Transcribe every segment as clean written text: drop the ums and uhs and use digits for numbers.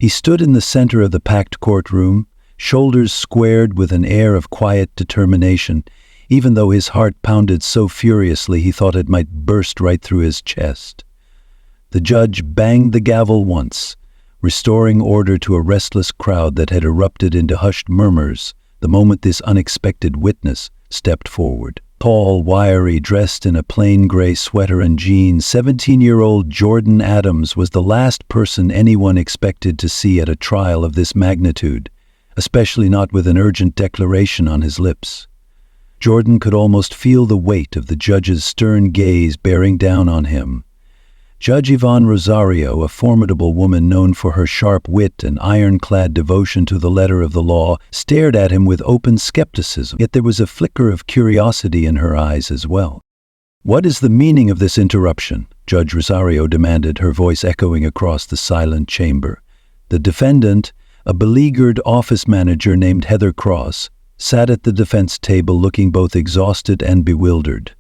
He stood in the center of the packed courtroom, shoulders squared with an air of quiet determination, even though his heart pounded so furiously he thought it might burst right through his chest. The judge banged the gavel once, restoring order to a restless crowd that had erupted into hushed murmurs the moment this unexpected witness stepped forward. Tall, wiry, dressed in a plain gray sweater and jeans, 17-year-old Jordan Adams was the last person anyone expected to see at a trial of this magnitude, especially not with an urgent declaration on his lips. Jordan could almost feel the weight of the judge's stern gaze bearing down on him. Judge Yvonne Rosario, a formidable woman known for her sharp wit and ironclad devotion to the letter of the law, stared at him with open skepticism, yet there was a flicker of curiosity in her eyes as well. "What is the meaning of this interruption?" Judge Rosario demanded, her voice echoing across the silent chamber. The defendant, a beleaguered office manager named Heather Cross, sat at the defense table looking both exhausted and bewildered.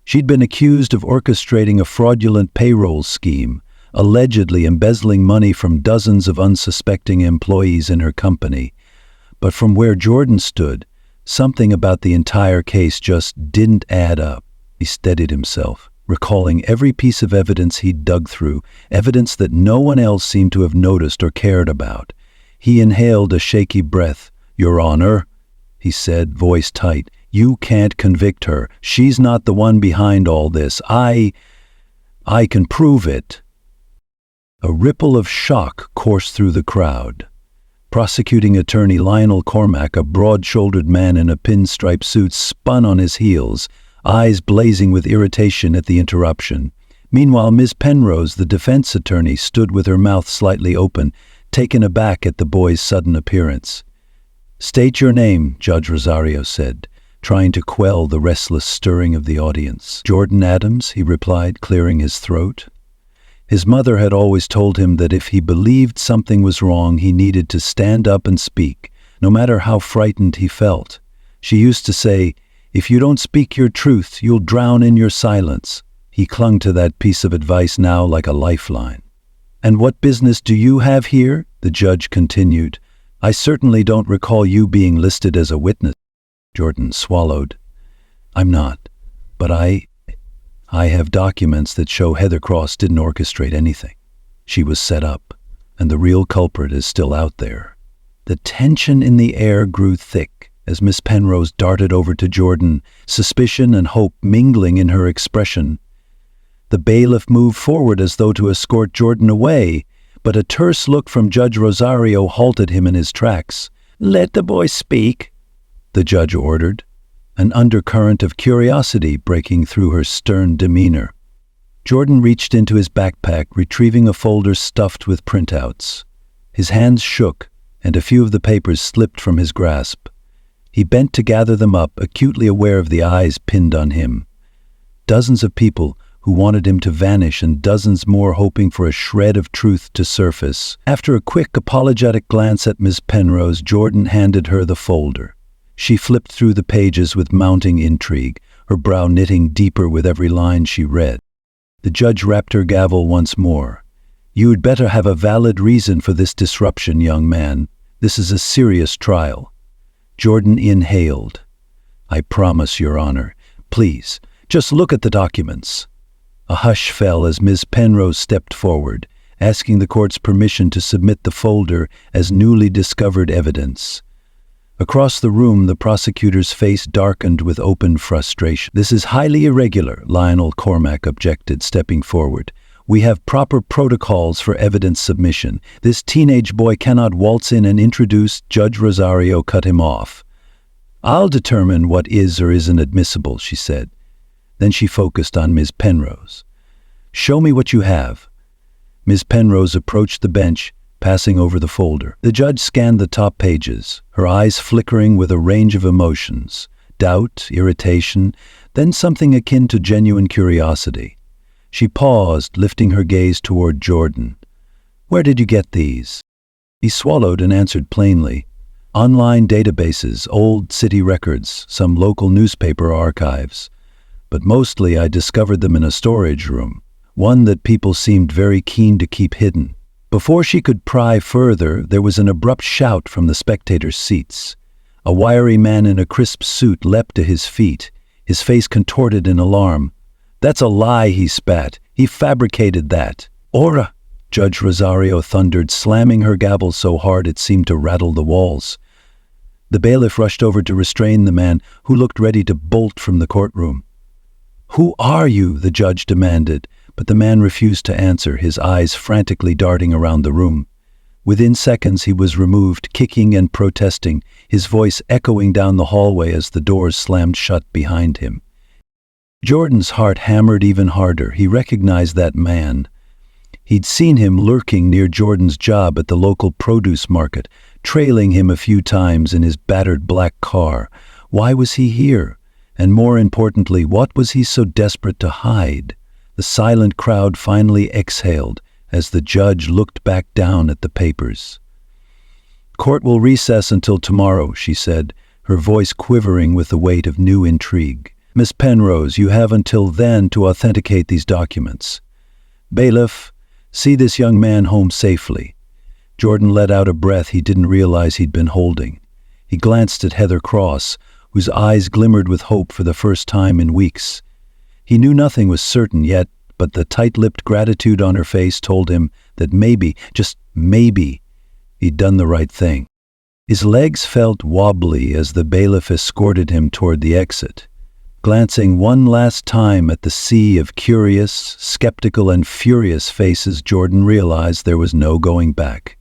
She'd been accused of orchestrating a fraudulent payroll scheme, allegedly embezzling money from dozens of unsuspecting employees in her company. But from where Jordan stood, something about the entire case just didn't add up. He steadied himself, recalling every piece of evidence he'd dug through, evidence that no one else seemed to have noticed or cared about. He inhaled a shaky breath. "Your Honor," he said, voice tight, "you can't convict her. She's not the one behind all this. I can prove it." A ripple of shock coursed through the crowd. Prosecuting attorney Lionel Cormack, a broad-shouldered man in a pinstripe suit, spun on his heels, eyes blazing with irritation at the interruption. Meanwhile, Ms. Penrose, the defense attorney, stood with her mouth slightly open, taken aback at the boy's sudden appearance. "State your name," Judge Rosario said, trying to quell the restless stirring of the audience. "Jordan Adams," he replied, clearing his throat. His mother had always told him that if he believed something was wrong, he needed to stand up and speak, no matter how frightened he felt. She used to say, "If you don't speak your truth, you'll drown in your silence." He clung to that piece of advice now like a lifeline. "And what business do you have here?" the judge continued. "I certainly don't recall you being listed as a witness." Jordan swallowed. "I'm not, but I have documents that show Heather Cross didn't orchestrate anything. She was set up, and the real culprit is still out there." The tension in the air grew thick as Miss Penrose darted over to Jordan, suspicion and hope mingling in her expression. The bailiff moved forward as though to escort Jordan away, but a terse look from Judge Rosario halted him in his tracks. "Let the boy speak," the judge ordered, an undercurrent of curiosity breaking through her stern demeanor. Jordan reached into his backpack, retrieving a folder stuffed with printouts. His hands shook, and a few of the papers slipped from his grasp. He bent to gather them up, acutely aware of the eyes pinned on him. Dozens of people who wanted him to vanish, and dozens more hoping for a shred of truth to surface. After a quick, apologetic glance at Miss Penrose, Jordan handed her the folder. She flipped through the pages with mounting intrigue, her brow knitting deeper with every line she read. The judge rapped her gavel once more. "You'd better have a valid reason for this disruption, young man. This is a serious trial." Jordan inhaled. "I promise, Your Honor. Please, just look at the documents." A hush fell as Ms. Penrose stepped forward, asking the court's permission to submit the folder as newly discovered evidence. Across the room, the prosecutor's face darkened with open frustration. "This is highly irregular," Lionel Cormack objected, stepping forward. "We have proper protocols for evidence submission. This teenage boy cannot waltz in and introduce." Judge Rosario cut him off. "I'll determine what is or isn't admissible," she said. Then she focused on Ms. Penrose. "Show me what you have." Ms. Penrose approached the bench, passing over the folder. The judge scanned the top pages, her eyes flickering with a range of emotions: doubt, irritation, then something akin to genuine curiosity. She paused, lifting her gaze toward Jordan. "Where did you get these?" He swallowed and answered plainly. "Online databases, old city records, some local newspaper archives. But mostly I discovered them in a storage room, one that people seemed very keen to keep hidden." Before she could pry further, there was an abrupt shout from the spectators' seats. A wiry man in a crisp suit leapt to his feet, his face contorted in alarm. "That's a lie," he spat. "He fabricated that." "Ora!" Judge Rosario thundered, slamming her gavel so hard it seemed to rattle the walls. The bailiff rushed over to restrain the man, who looked ready to bolt from the courtroom. "Who are you?" the judge demanded, but the man refused to answer, his eyes frantically darting around the room. Within seconds he was removed, kicking and protesting, his voice echoing down the hallway as the doors slammed shut behind him. Jordan's heart hammered even harder. He recognized that man. He'd seen him lurking near Jordan's job at the local produce market, trailing him a few times in his battered black car. Why was he here? And more importantly, what was he so desperate to hide? The silent crowd finally exhaled as the judge looked back down at the papers. "Court will recess until tomorrow," she said, her voice quivering with the weight of new intrigue. "Miss Penrose, you have until then to authenticate these documents. Bailiff, see this young man home safely." Jordan let out a breath he didn't realize he'd been holding. He glanced at Heather Cross, whose eyes glimmered with hope for the first time in weeks. He knew nothing was certain yet, but the tight-lipped gratitude on her face told him that maybe, just maybe, he'd done the right thing. His legs felt wobbly as the bailiff escorted him toward the exit. Glancing one last time at the sea of curious, skeptical, and furious faces, Jordan realized there was no going back.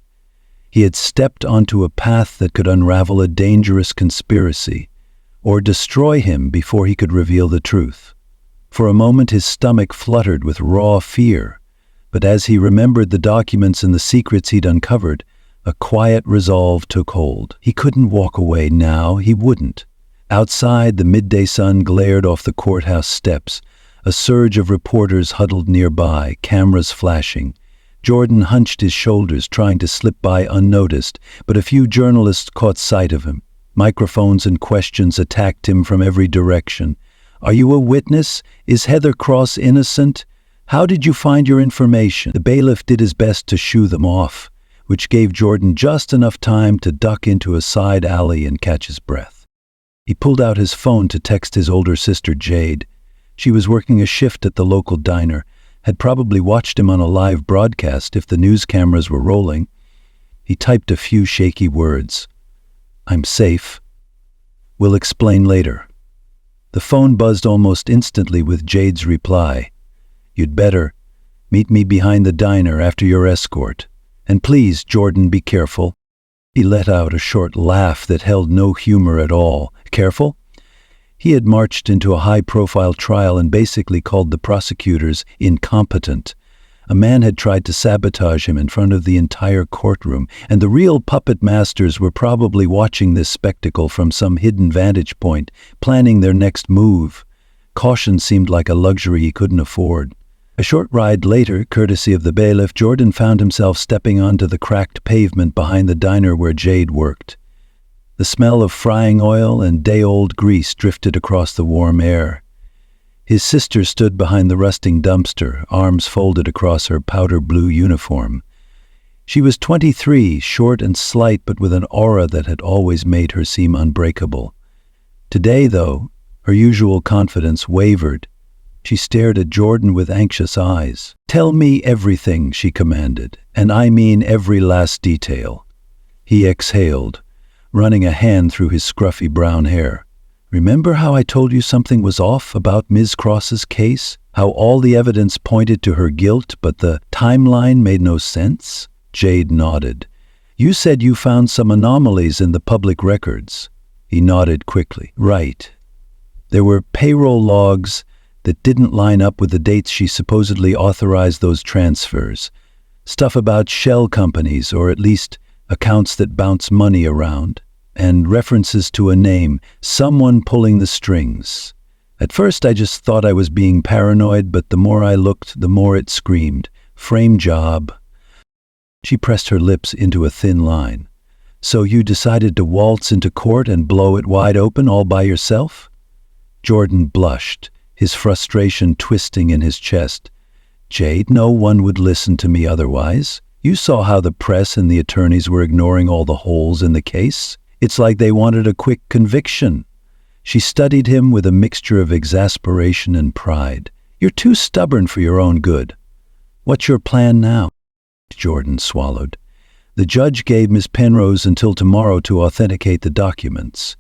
He had stepped onto a path that could unravel a dangerous conspiracy, or destroy him before he could reveal the truth. For a moment his stomach fluttered with raw fear, but as he remembered the documents and the secrets he'd uncovered, a quiet resolve took hold. He couldn't walk away now, he wouldn't. Outside, the midday sun glared off the courthouse steps. A surge of reporters huddled nearby, cameras flashing. Jordan hunched his shoulders, trying to slip by unnoticed, but a few journalists caught sight of him. Microphones and questions attacked him from every direction. "Are you a witness? Is Heather Cross innocent? How did you find your information?" The bailiff did his best to shoo them off, which gave Jordan just enough time to duck into a side alley and catch his breath. He pulled out his phone to text his older sister, Jade. She was working a shift at the local diner, had probably watched him on a live broadcast if the news cameras were rolling. He typed a few shaky words. "I'm safe. We'll explain later." The phone buzzed almost instantly with Jade's reply. "You'd better. Meet me behind the diner after your escort. And please, Jordan, be careful." He let out a short laugh that held no humor at all. Careful? He had marched into a high-profile trial and basically called the prosecutors incompetent. A man had tried to sabotage him in front of the entire courtroom, and the real puppet masters were probably watching this spectacle from some hidden vantage point, planning their next move. Caution seemed like a luxury he couldn't afford. A short ride later, courtesy of the bailiff, Jordan found himself stepping onto the cracked pavement behind the diner where Jade worked. The smell of frying oil and day-old grease drifted across the warm air. His sister stood behind the rusting dumpster, arms folded across her powder blue uniform. She was 23, short and slight, but with an aura that had always made her seem unbreakable. Today, though, her usual confidence wavered. She stared at Jordan with anxious eyes. "Tell me everything," she commanded, "and I mean every last detail." He exhaled, running a hand through his scruffy brown hair. "Remember how I told you something was off about Ms. Cross's case? How all the evidence pointed to her guilt, but the timeline made no sense?" Jade nodded. "You said you found some anomalies in the public records." He nodded quickly. "Right. There were payroll logs that didn't line up with the dates she supposedly authorized those transfers. Stuff about shell companies, or at least accounts that bounce money around, and references to a name, someone pulling the strings. At first I just thought I was being paranoid, but the more I looked, the more it screamed. Frame job." She pressed her lips into a thin line. "So you decided to waltz into court and blow it wide open all by yourself?" Jordan blushed, his frustration twisting in his chest. "Jade, no one would listen to me otherwise. You saw how the press and the attorneys were ignoring all the holes in the case? It's like they wanted a quick conviction. She studied him with a mixture of exasperation and pride. You're too stubborn for your own good. What's your plan now? Jordan swallowed. The judge gave Miss Penrose until tomorrow to authenticate the documents.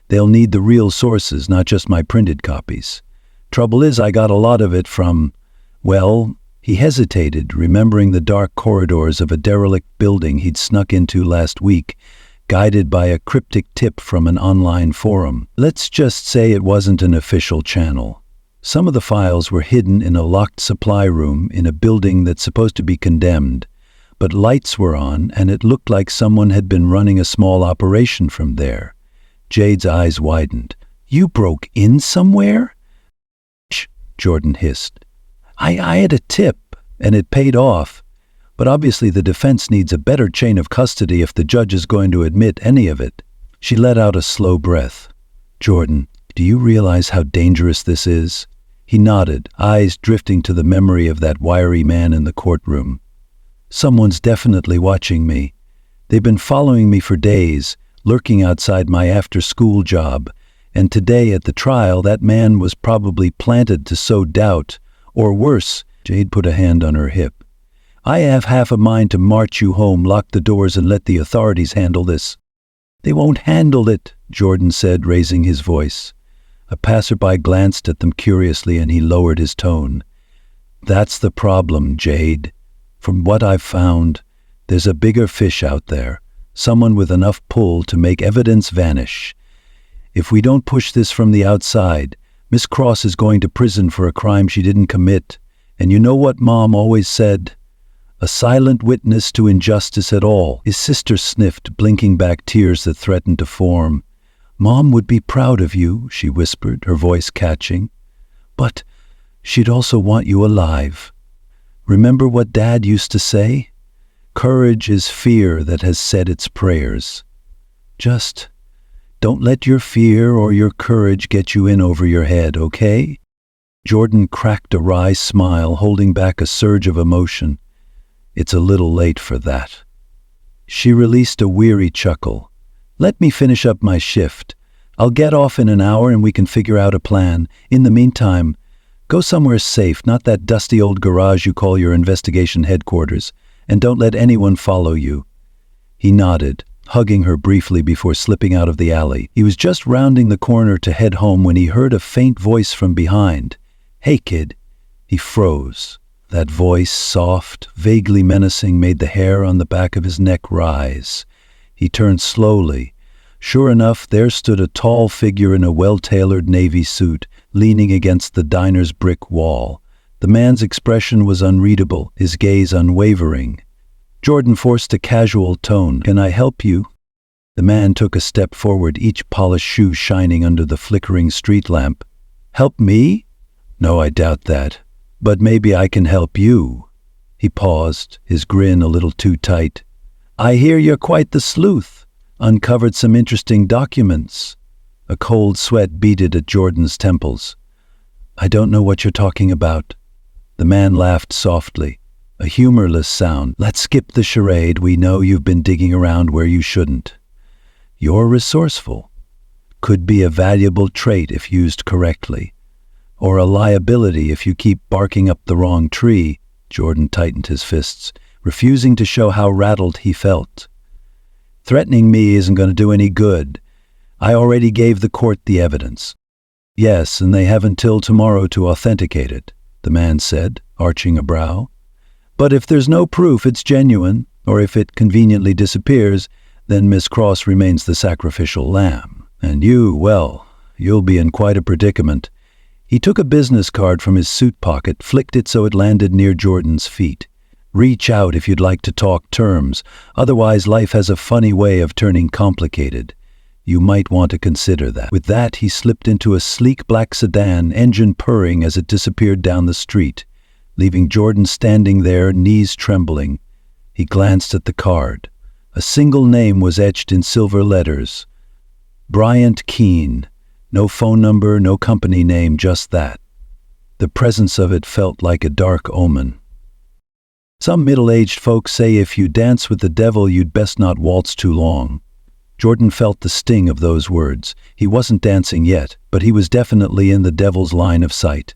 They'll need the real sources, not just my printed copies. Trouble is, I got a lot of it from, well, he hesitated, remembering the dark corridors of a derelict building he'd snuck into last week, guided by a cryptic tip from an online forum. Let's just say it wasn't an official channel. Some of the files were hidden in a locked supply room in a building that's supposed to be condemned, but lights were on and it looked like someone had been running a small operation from there. Jade's eyes widened. You broke in somewhere? Shh, Jordan hissed. I had a tip, and it paid off. But obviously the defense needs a better chain of custody if the judge is going to admit any of it. She let out a slow breath. Jordan, do you realize how dangerous this is? He nodded, eyes drifting to the memory of that wiry man in the courtroom. Someone's definitely watching me. They've been following me for days, lurking outside my after-school job, and today at the trial that man was probably planted to sow doubt, or worse. Jade put a hand on her hip. I have half a mind to march you home, lock the doors, and let the authorities handle this. They won't handle it, Jordan said, raising his voice. A passerby glanced at them curiously and he lowered his tone. That's the problem, Jade. From what I've found, there's a bigger fish out there, someone with enough pull to make evidence vanish. If we don't push this from the outside, Miss Cross is going to prison for a crime she didn't commit. And you know what Mom always said? A silent witness to injustice at all. His sister sniffed, blinking back tears that threatened to form. Mom would be proud of you, she whispered, her voice catching. But she'd also want you alive. Remember what Dad used to say? Courage is fear that has said its prayers. Just don't let your fear or your courage get you in over your head, okay? Jordan cracked a wry smile, holding back a surge of emotion. It's a little late for that. She released a weary chuckle. Let me finish up my shift. I'll get off in an hour and we can figure out a plan. In the meantime, go somewhere safe, not that dusty old garage you call your investigation headquarters, and don't let anyone follow you. He nodded, hugging her briefly before slipping out of the alley. He was just rounding the corner to head home when he heard a faint voice from behind. Hey, kid. He froze. That voice, soft, vaguely menacing, made the hair on the back of his neck rise. He turned slowly. Sure enough, there stood a tall figure in a well-tailored navy suit, leaning against the diner's brick wall. The man's expression was unreadable, his gaze unwavering. Jordan forced a casual tone. Can I help you? The man took a step forward, each polished shoe shining under the flickering street lamp. Help me? No, I doubt that. But maybe I can help you. He paused, his grin a little too tight. I hear you're quite the sleuth. Uncovered some interesting documents. A cold sweat beaded at Jordan's temples. I don't know what you're talking about. The man laughed softly, a humorless sound. Let's skip the charade. We know you've been digging around where you shouldn't. You're resourceful. Could be a valuable trait if used correctly. Or a liability if you keep barking up the wrong tree. Jordan tightened his fists, refusing to show how rattled he felt. Threatening me isn't going to do any good. I already gave the court the evidence. Yes, and they have until tomorrow to authenticate it, the man said, arching a brow. But if there's no proof it's genuine, or if it conveniently disappears, then Miss Cross remains the sacrificial lamb. And you, well, you'll be in quite a predicament. He took a business card from his suit pocket, flicked it so it landed near Jordan's feet. Reach out if you'd like to talk terms, otherwise life has a funny way of turning complicated. You might want to consider that. With that, he slipped into a sleek black sedan, engine purring as it disappeared down the street, leaving Jordan standing there, knees trembling. He glanced at the card. A single name was etched in silver letters. Bryant Keene. No phone number, no company name, just that. The presence of it felt like a dark omen. Some middle-aged folks say if you dance with the devil, you'd best not waltz too long. Jordan felt the sting of those words. He wasn't dancing yet, but he was definitely in the devil's line of sight.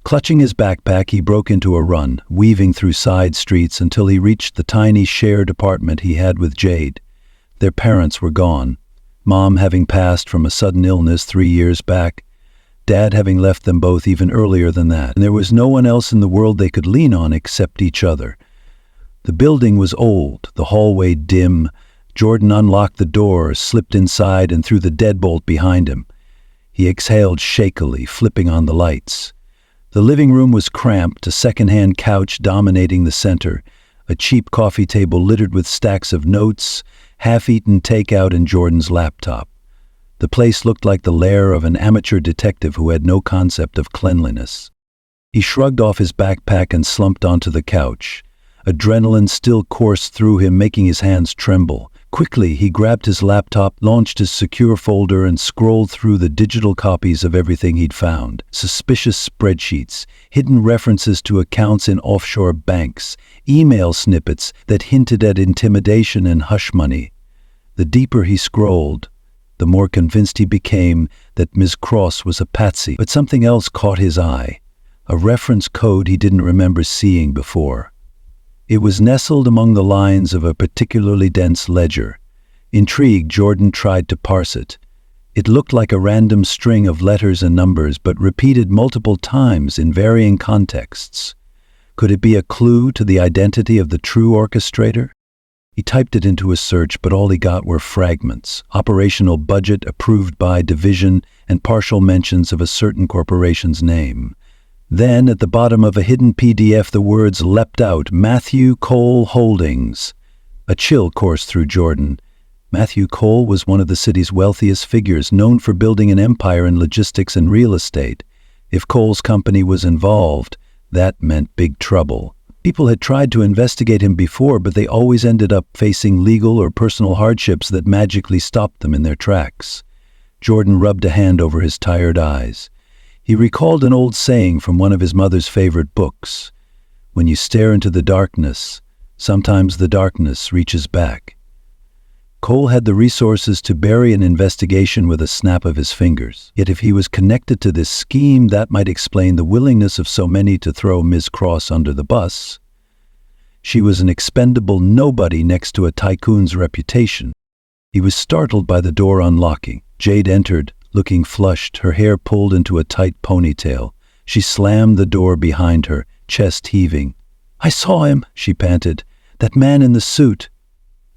Clutching his backpack, he broke into a run, weaving through side streets until he reached the tiny shared apartment he had with Jade. Their parents were gone, Mom having passed from a sudden illness 3 years back, Dad having left them both even earlier than that, and there was no one else in the world they could lean on except each other. The building was old, the hallway dim. Jordan unlocked the door, slipped inside, and threw the deadbolt behind him. He exhaled shakily, flipping on the lights. The living room was cramped, a second-hand couch dominating the center, a cheap coffee table littered with stacks of notes, half-eaten takeout, and Jordan's laptop. The place looked like the lair of an amateur detective who had no concept of cleanliness. He shrugged off his backpack and slumped onto the couch. Adrenaline still coursed through him, making his hands tremble. Quickly, he grabbed his laptop, launched his secure folder, and scrolled through the digital copies of everything he'd found. Suspicious spreadsheets, hidden references to accounts in offshore banks, email snippets that hinted at intimidation and hush money. The deeper he scrolled, the more convinced he became that Ms. Cross was a patsy. But something else caught his eye, a reference code he didn't remember seeing before. It was nestled among the lines of a particularly dense ledger. Intrigued, Jordan tried to parse it. It looked like a random string of letters and numbers, but repeated multiple times in varying contexts. Could it be a clue to the identity of the true orchestrator? He typed it into a search, but all he got were fragments, operational budget approved by division, and partial mentions of a certain corporation's name. Then, at the bottom of a hidden PDF, the words leapt out, Matthew Cole Holdings. A chill coursed through Jordan. Matthew Cole was one of the city's wealthiest figures, known for building an empire in logistics and real estate. If Cole's company was involved, that meant big trouble. People had tried to investigate him before, but they always ended up facing legal or personal hardships that magically stopped them in their tracks. Jordan rubbed a hand over his tired eyes. He recalled an old saying from one of his mother's favorite books. When you stare into the darkness, sometimes the darkness reaches back. Cole had the resources to bury an investigation with a snap of his fingers. Yet if he was connected to this scheme, that might explain the willingness of so many to throw Ms. Cross under the bus. She was an expendable nobody next to a tycoon's reputation. He was startled by the door unlocking. Jade entered, looking flushed, her hair pulled into a tight ponytail. She slammed the door behind her, chest heaving. "I saw him," she panted. "That man in the suit.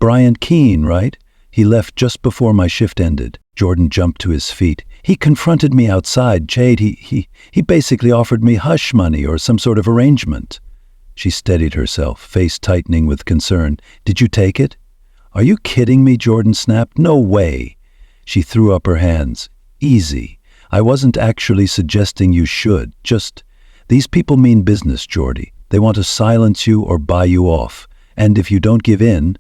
Brian Keene, right? He left just before my shift ended." Jordan jumped to his feet. "He confronted me outside, Jade. He basically offered me hush money or some sort of arrangement." She steadied herself, face tightening with concern. "Did you take it?" "Are you kidding me?" Jordan snapped. "No way." She threw up her hands. "Easy. I wasn't actually suggesting you should. Just, these people mean business, Jordy. They want to silence you or buy you off. And if you don't give in,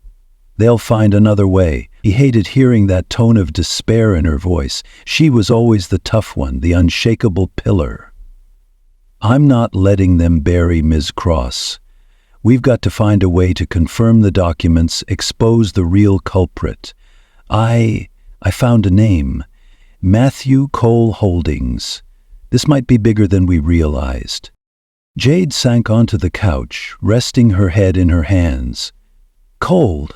they'll find another way." He hated hearing that tone of despair in her voice. She was always the tough one, the unshakable pillar. "I'm not letting them bury Ms. Cross. We've got to find a way to confirm the documents, expose the real culprit. I found a name. Matthew Cole Holdings. This might be bigger than we realized." Jade sank onto the couch, resting her head in her hands. "Cole?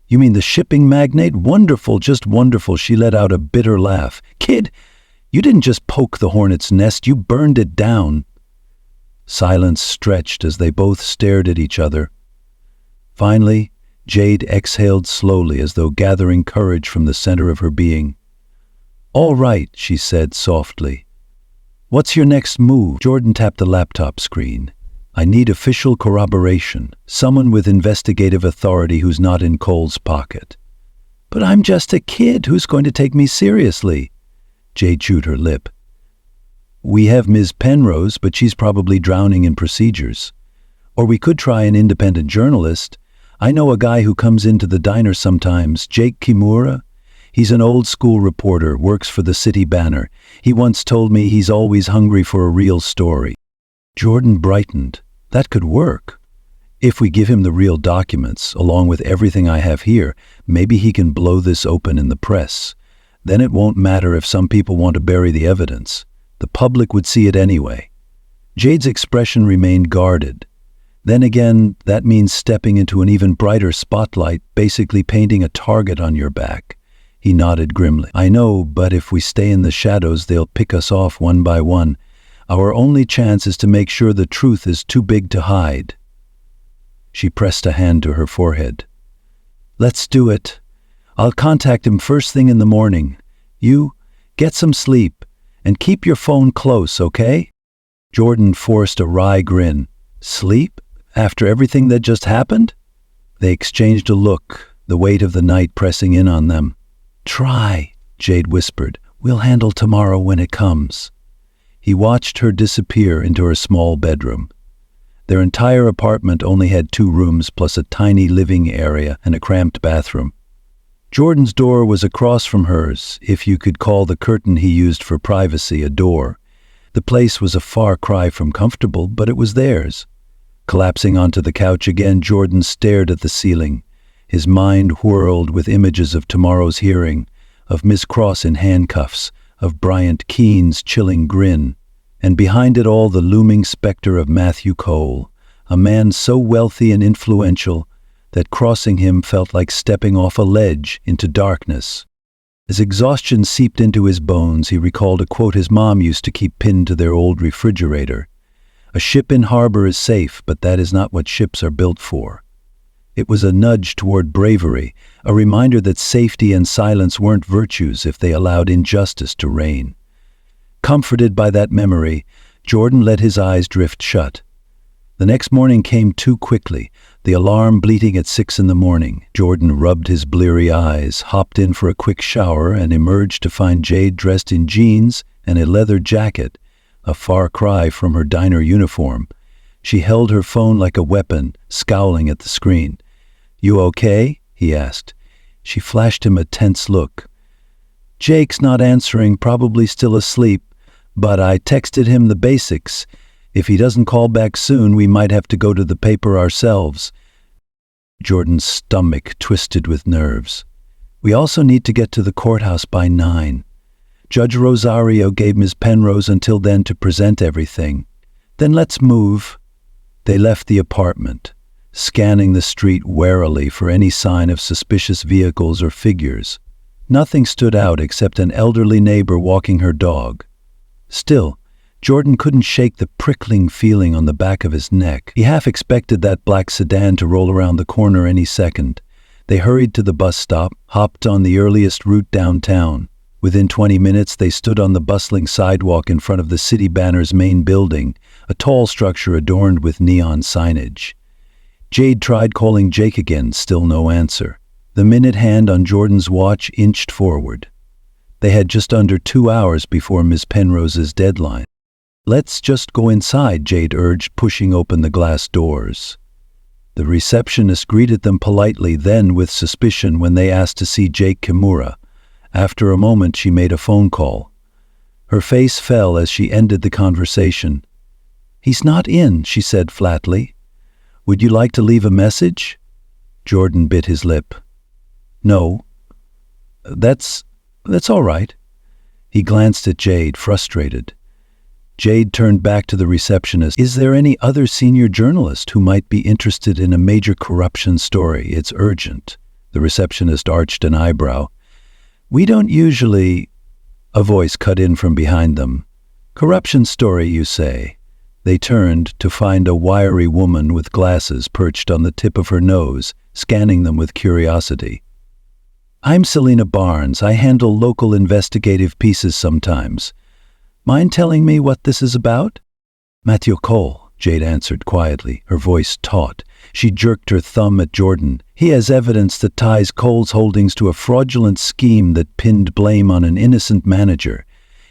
You mean the shipping magnate? Wonderful, just wonderful." She let out a bitter laugh. "Kid, you didn't just poke the hornet's nest, you burned it down." Silence stretched as they both stared at each other. Finally, Jade exhaled slowly as though gathering courage from the center of her being. "All right," she said softly. "What's your next move?" Jordan tapped the laptop screen. "I need official corroboration, someone with investigative authority who's not in Cole's pocket." "But I'm just a kid. Who's going to take me seriously?" Jade chewed her lip. "We have Ms. Penrose, but she's probably drowning in procedures. Or we could try an independent journalist. I know a guy who comes into the diner sometimes, Jake Kimura. He's an old-school reporter, works for the City Banner. He once told me he's always hungry for a real story." Jordan brightened. That could work. If we give him the real documents, along with everything I have here, maybe he can blow this open in the press. Then it won't matter if some people want to bury the evidence. The public would see it anyway." Jade's expression remained guarded. "Then again, that means stepping into an even brighter spotlight, basically painting a target on your back." He nodded grimly. "I know, but if we stay in the shadows, they'll pick us off one by one. Our only chance is to make sure the truth is too big to hide." She pressed a hand to her forehead. "Let's do it. I'll contact him first thing in the morning. You, get some sleep, and keep your phone close, okay?" Jordan forced a wry grin. "Sleep? After everything that just happened?" They exchanged a look, the weight of the night pressing in on them. "Try," Jade whispered. "We'll handle tomorrow when it comes." He watched her disappear into her small bedroom. Their entire apartment only had 2 rooms plus a tiny living area and a cramped bathroom. Jordan's door was across from hers, if you could call the curtain he used for privacy a door. The place was a far cry from comfortable, but it was theirs. Collapsing onto the couch again, Jordan stared at the ceiling. His mind whirled with images of tomorrow's hearing, of Miss Cross in handcuffs, of Bryant Keene's chilling grin, and behind it all the looming specter of Matthew Cole, a man so wealthy and influential that crossing him felt like stepping off a ledge into darkness. As exhaustion seeped into his bones, he recalled a quote his mom used to keep pinned to their old refrigerator. "A ship in harbor is safe, but that is not what ships are built for." It was a nudge toward bravery, a reminder that safety and silence weren't virtues if they allowed injustice to reign. Comforted by that memory, Jordan let his eyes drift shut. The next morning came too quickly, the alarm bleating at 6 in the morning. Jordan rubbed his bleary eyes, hopped in for a quick shower, and emerged to find Jade dressed in jeans and a leather jacket, a far cry from her diner uniform. She held her phone like a weapon, scowling at the screen. "You okay?" he asked. She flashed him a tense look. "Jake's not answering, probably still asleep, but I texted him the basics. If he doesn't call back soon, we might have to go to the paper ourselves." Jordan's stomach twisted with nerves. "We also need to get to the courthouse by 9. Judge Rosario gave Ms. Penrose until then to present everything. Then let's move." They left the apartment, scanning the street warily for any sign of suspicious vehicles or figures. Nothing stood out except an elderly neighbor walking her dog. Still, Jordan couldn't shake the prickling feeling on the back of his neck. He half expected that black sedan to roll around the corner any second. They hurried to the bus stop, hopped on the earliest route downtown. Within 20 minutes, they stood on the bustling sidewalk in front of the city banner's main building, a tall structure adorned with neon signage. Jade tried calling Jake again, still no answer. The minute hand on Jordan's watch inched forward. They had just under 2 hours before Miss Penrose's deadline. "Let's just go inside," Jade urged, pushing open the glass doors. The receptionist greeted them politely, then with suspicion when they asked to see Jake Kimura. After a moment, she made a phone call. Her face fell as she ended the conversation. "He's not in," she said flatly. "Would you like to leave a message?" Jordan bit his lip. "No. That's all right." He glanced at Jade, frustrated. Jade turned back to the receptionist. "Is there any other senior journalist who might be interested in a major corruption story? It's urgent." The receptionist arched an eyebrow. "We don't usually—" A voice cut in from behind them. "Corruption story, you say?" They turned to find a wiry woman with glasses perched on the tip of her nose, scanning them with curiosity. "I'm Selena Barnes. I handle local investigative pieces sometimes. Mind telling me what this is about?" "Matthew Cole," Jade answered quietly, her voice taut. She jerked her thumb at Jordan. "He has evidence that ties Cole's holdings to a fraudulent scheme that pinned blame on an innocent manager.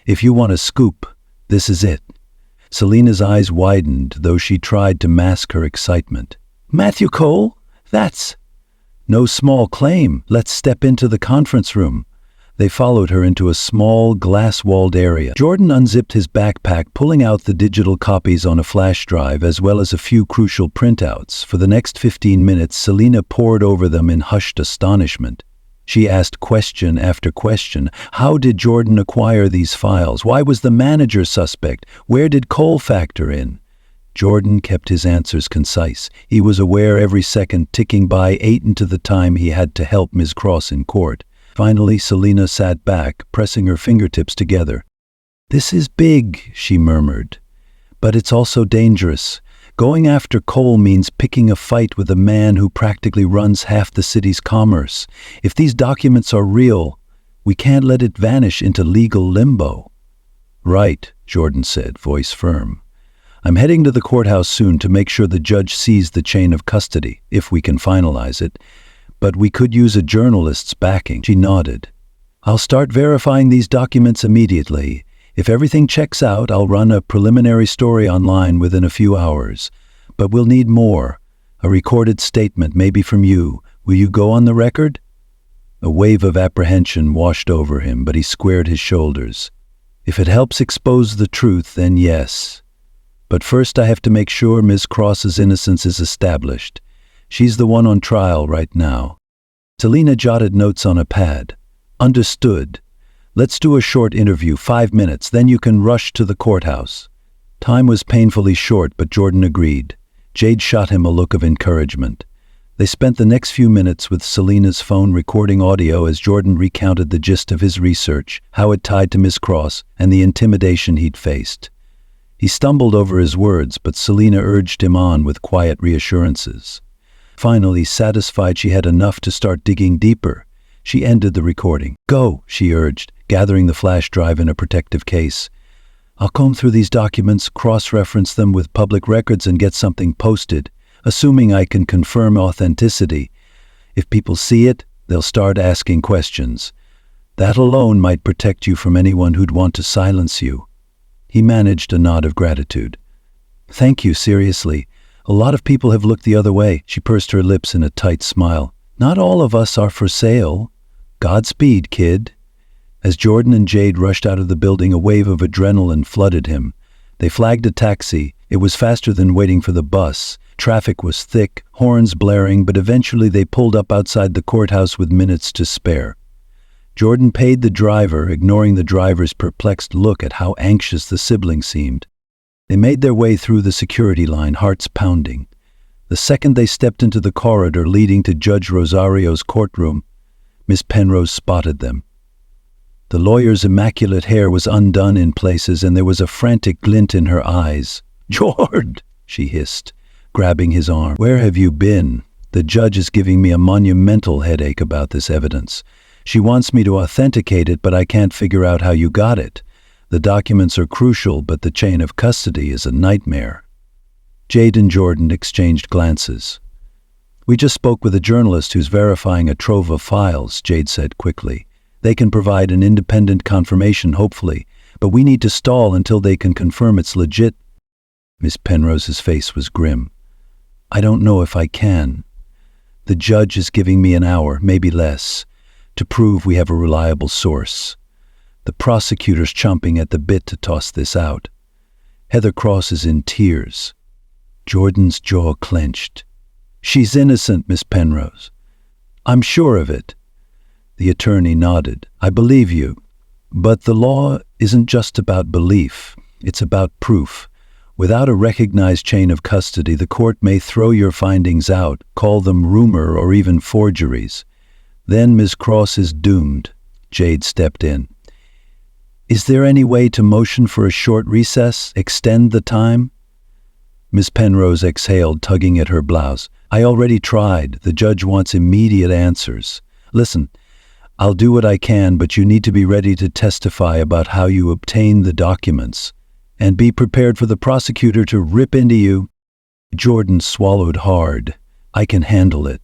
If you want a scoop, this is it." Selena's eyes widened, though she tried to mask her excitement. "Matthew Cole? That's no small claim. Let's step into the conference room." They followed her into a small, glass-walled area. Jordan unzipped his backpack, pulling out the digital copies on a flash drive, as well as a few crucial printouts. For the next 15 minutes, Selena pored over them in hushed astonishment. She asked question after question. How did Jordan acquire these files? Why was the manager suspect? Where did Cole factor in? Jordan kept his answers concise. He was aware every second ticking by ate into the time he had to help Ms. Cross in court. Finally, Selena sat back, pressing her fingertips together. "This is big," she murmured. "But it's also dangerous. Going after Cole means picking a fight with a man who practically runs half the city's commerce. If these documents are real, we can't let it vanish into legal limbo." "Right," Jordan said, voice firm. "I'm heading to the courthouse soon to make sure the judge sees the chain of custody, if we can finalize it. But we could use a journalist's backing." She nodded. "I'll start verifying these documents immediately. If everything checks out, I'll run a preliminary story online within a few hours. But we'll need more. A recorded statement, maybe from you. Will you go on the record?" A wave of apprehension washed over him, but he squared his shoulders. "If it helps expose the truth, then yes. But first I have to make sure Ms. Cross's innocence is established. She's the one on trial right now." Selena jotted notes on a pad. "Understood. Let's do a short interview, 5 minutes, then you can rush to the courthouse." Time was painfully short, but Jordan agreed. Jade shot him a look of encouragement. They spent the next few minutes with Selena's phone recording audio as Jordan recounted the gist of his research, how it tied to Miss Cross, and the intimidation he'd faced. He stumbled over his words, but Selena urged him on with quiet reassurances. Finally, satisfied she had enough to start digging deeper, she ended the recording. "Go," she urged, gathering the flash drive in a protective case. "I'll comb through these documents, cross-reference them with public records, and get something posted, assuming I can confirm authenticity. If people see it, they'll start asking questions. That alone might protect you from anyone who'd want to silence you." He managed a nod of gratitude. "Thank you, seriously. A lot of people have looked the other way." She pursed her lips in a tight smile. "Not all of us are for sale. Godspeed, kid." As Jordan and Jade rushed out of the building, a wave of adrenaline flooded him. They flagged a taxi. It was faster than waiting for the bus. Traffic was thick, horns blaring, but eventually they pulled up outside the courthouse with minutes to spare. Jordan paid the driver, ignoring the driver's perplexed look at how anxious the sibling seemed. They made their way through the security line, hearts pounding. The second they stepped into the corridor leading to Judge Rosario's courtroom, Miss Penrose spotted them. The lawyer's immaculate hair was undone in places, and there was a frantic glint in her eyes. "Jord!" she hissed, grabbing his arm. "Where have you been? The judge is giving me a monumental headache about this evidence. She wants me to authenticate it, but I can't figure out how you got it. The documents are crucial, but the chain of custody is a nightmare." Jade and Jordan exchanged glances. "We just spoke with a journalist who's verifying a trove of files," Jade said quickly. "They can provide an independent confirmation, hopefully, but we need to stall until they can confirm it's legit." Miss Penrose's face was grim. "I don't know if I can. The judge is giving me an hour, maybe less, to prove we have a reliable source. The prosecutor's chomping at the bit to toss this out. Heather Cross is in tears." Jordan's jaw clenched. "She's innocent, Miss Penrose." "I'm sure of it." The attorney nodded. "I believe you. But the law isn't just about belief. It's about proof. Without a recognized chain of custody, the court may throw your findings out, call them rumor or even forgeries. Then Ms. Cross is doomed." Jade stepped in. "Is there any way to motion for a short recess, extend the time?" Miss Penrose exhaled, tugging at her blouse. "I already tried. The judge wants immediate answers. Listen, I'll do what I can, but you need to be ready to testify about how you obtained the documents. And be prepared for the prosecutor to rip into you." Jordan swallowed hard. "I can handle it."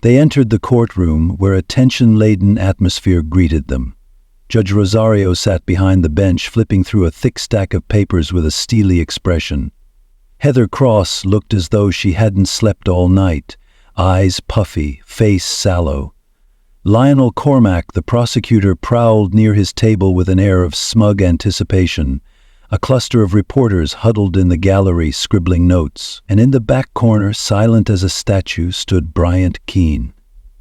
They entered the courtroom, where a tension-laden atmosphere greeted them. Judge Rosario sat behind the bench, flipping through a thick stack of papers with a steely expression. Heather Cross looked as though she hadn't slept all night, eyes puffy, face sallow. Lionel Cormac, the prosecutor, prowled near his table with an air of smug anticipation. A cluster of reporters huddled in the gallery, scribbling notes, and in the back corner, silent as a statue, stood Bryant Keene.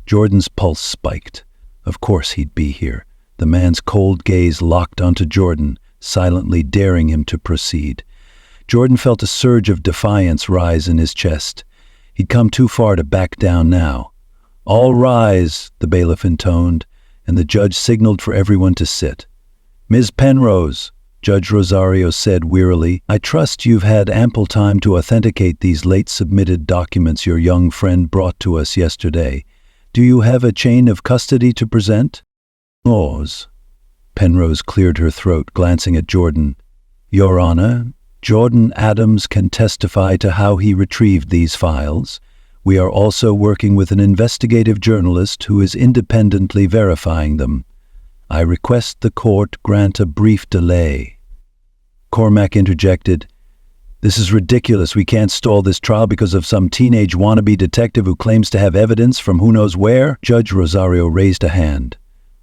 Jordan's pulse spiked. Of course he'd be here. The man's cold gaze locked onto Jordan, silently daring him to proceed. Jordan felt a surge of defiance rise in his chest. He'd come too far to back down now. "All rise," the bailiff intoned, and the judge signaled for everyone to sit. "Ms. Penrose," Judge Rosario said wearily, "I trust you've had ample time to authenticate these late-submitted documents your young friend brought to us yesterday. Do you have a chain of custody to present?" "Laws." Penrose cleared her throat, glancing at Jordan. "Your Honor, Jordan Adams can testify to how he retrieved these files. We are also working with an investigative journalist who is independently verifying them. I request the court grant a brief delay." Cormac interjected, "This is ridiculous. We can't stall this trial because of some teenage wannabe detective who claims to have evidence from who knows where." Judge Rosario raised a hand.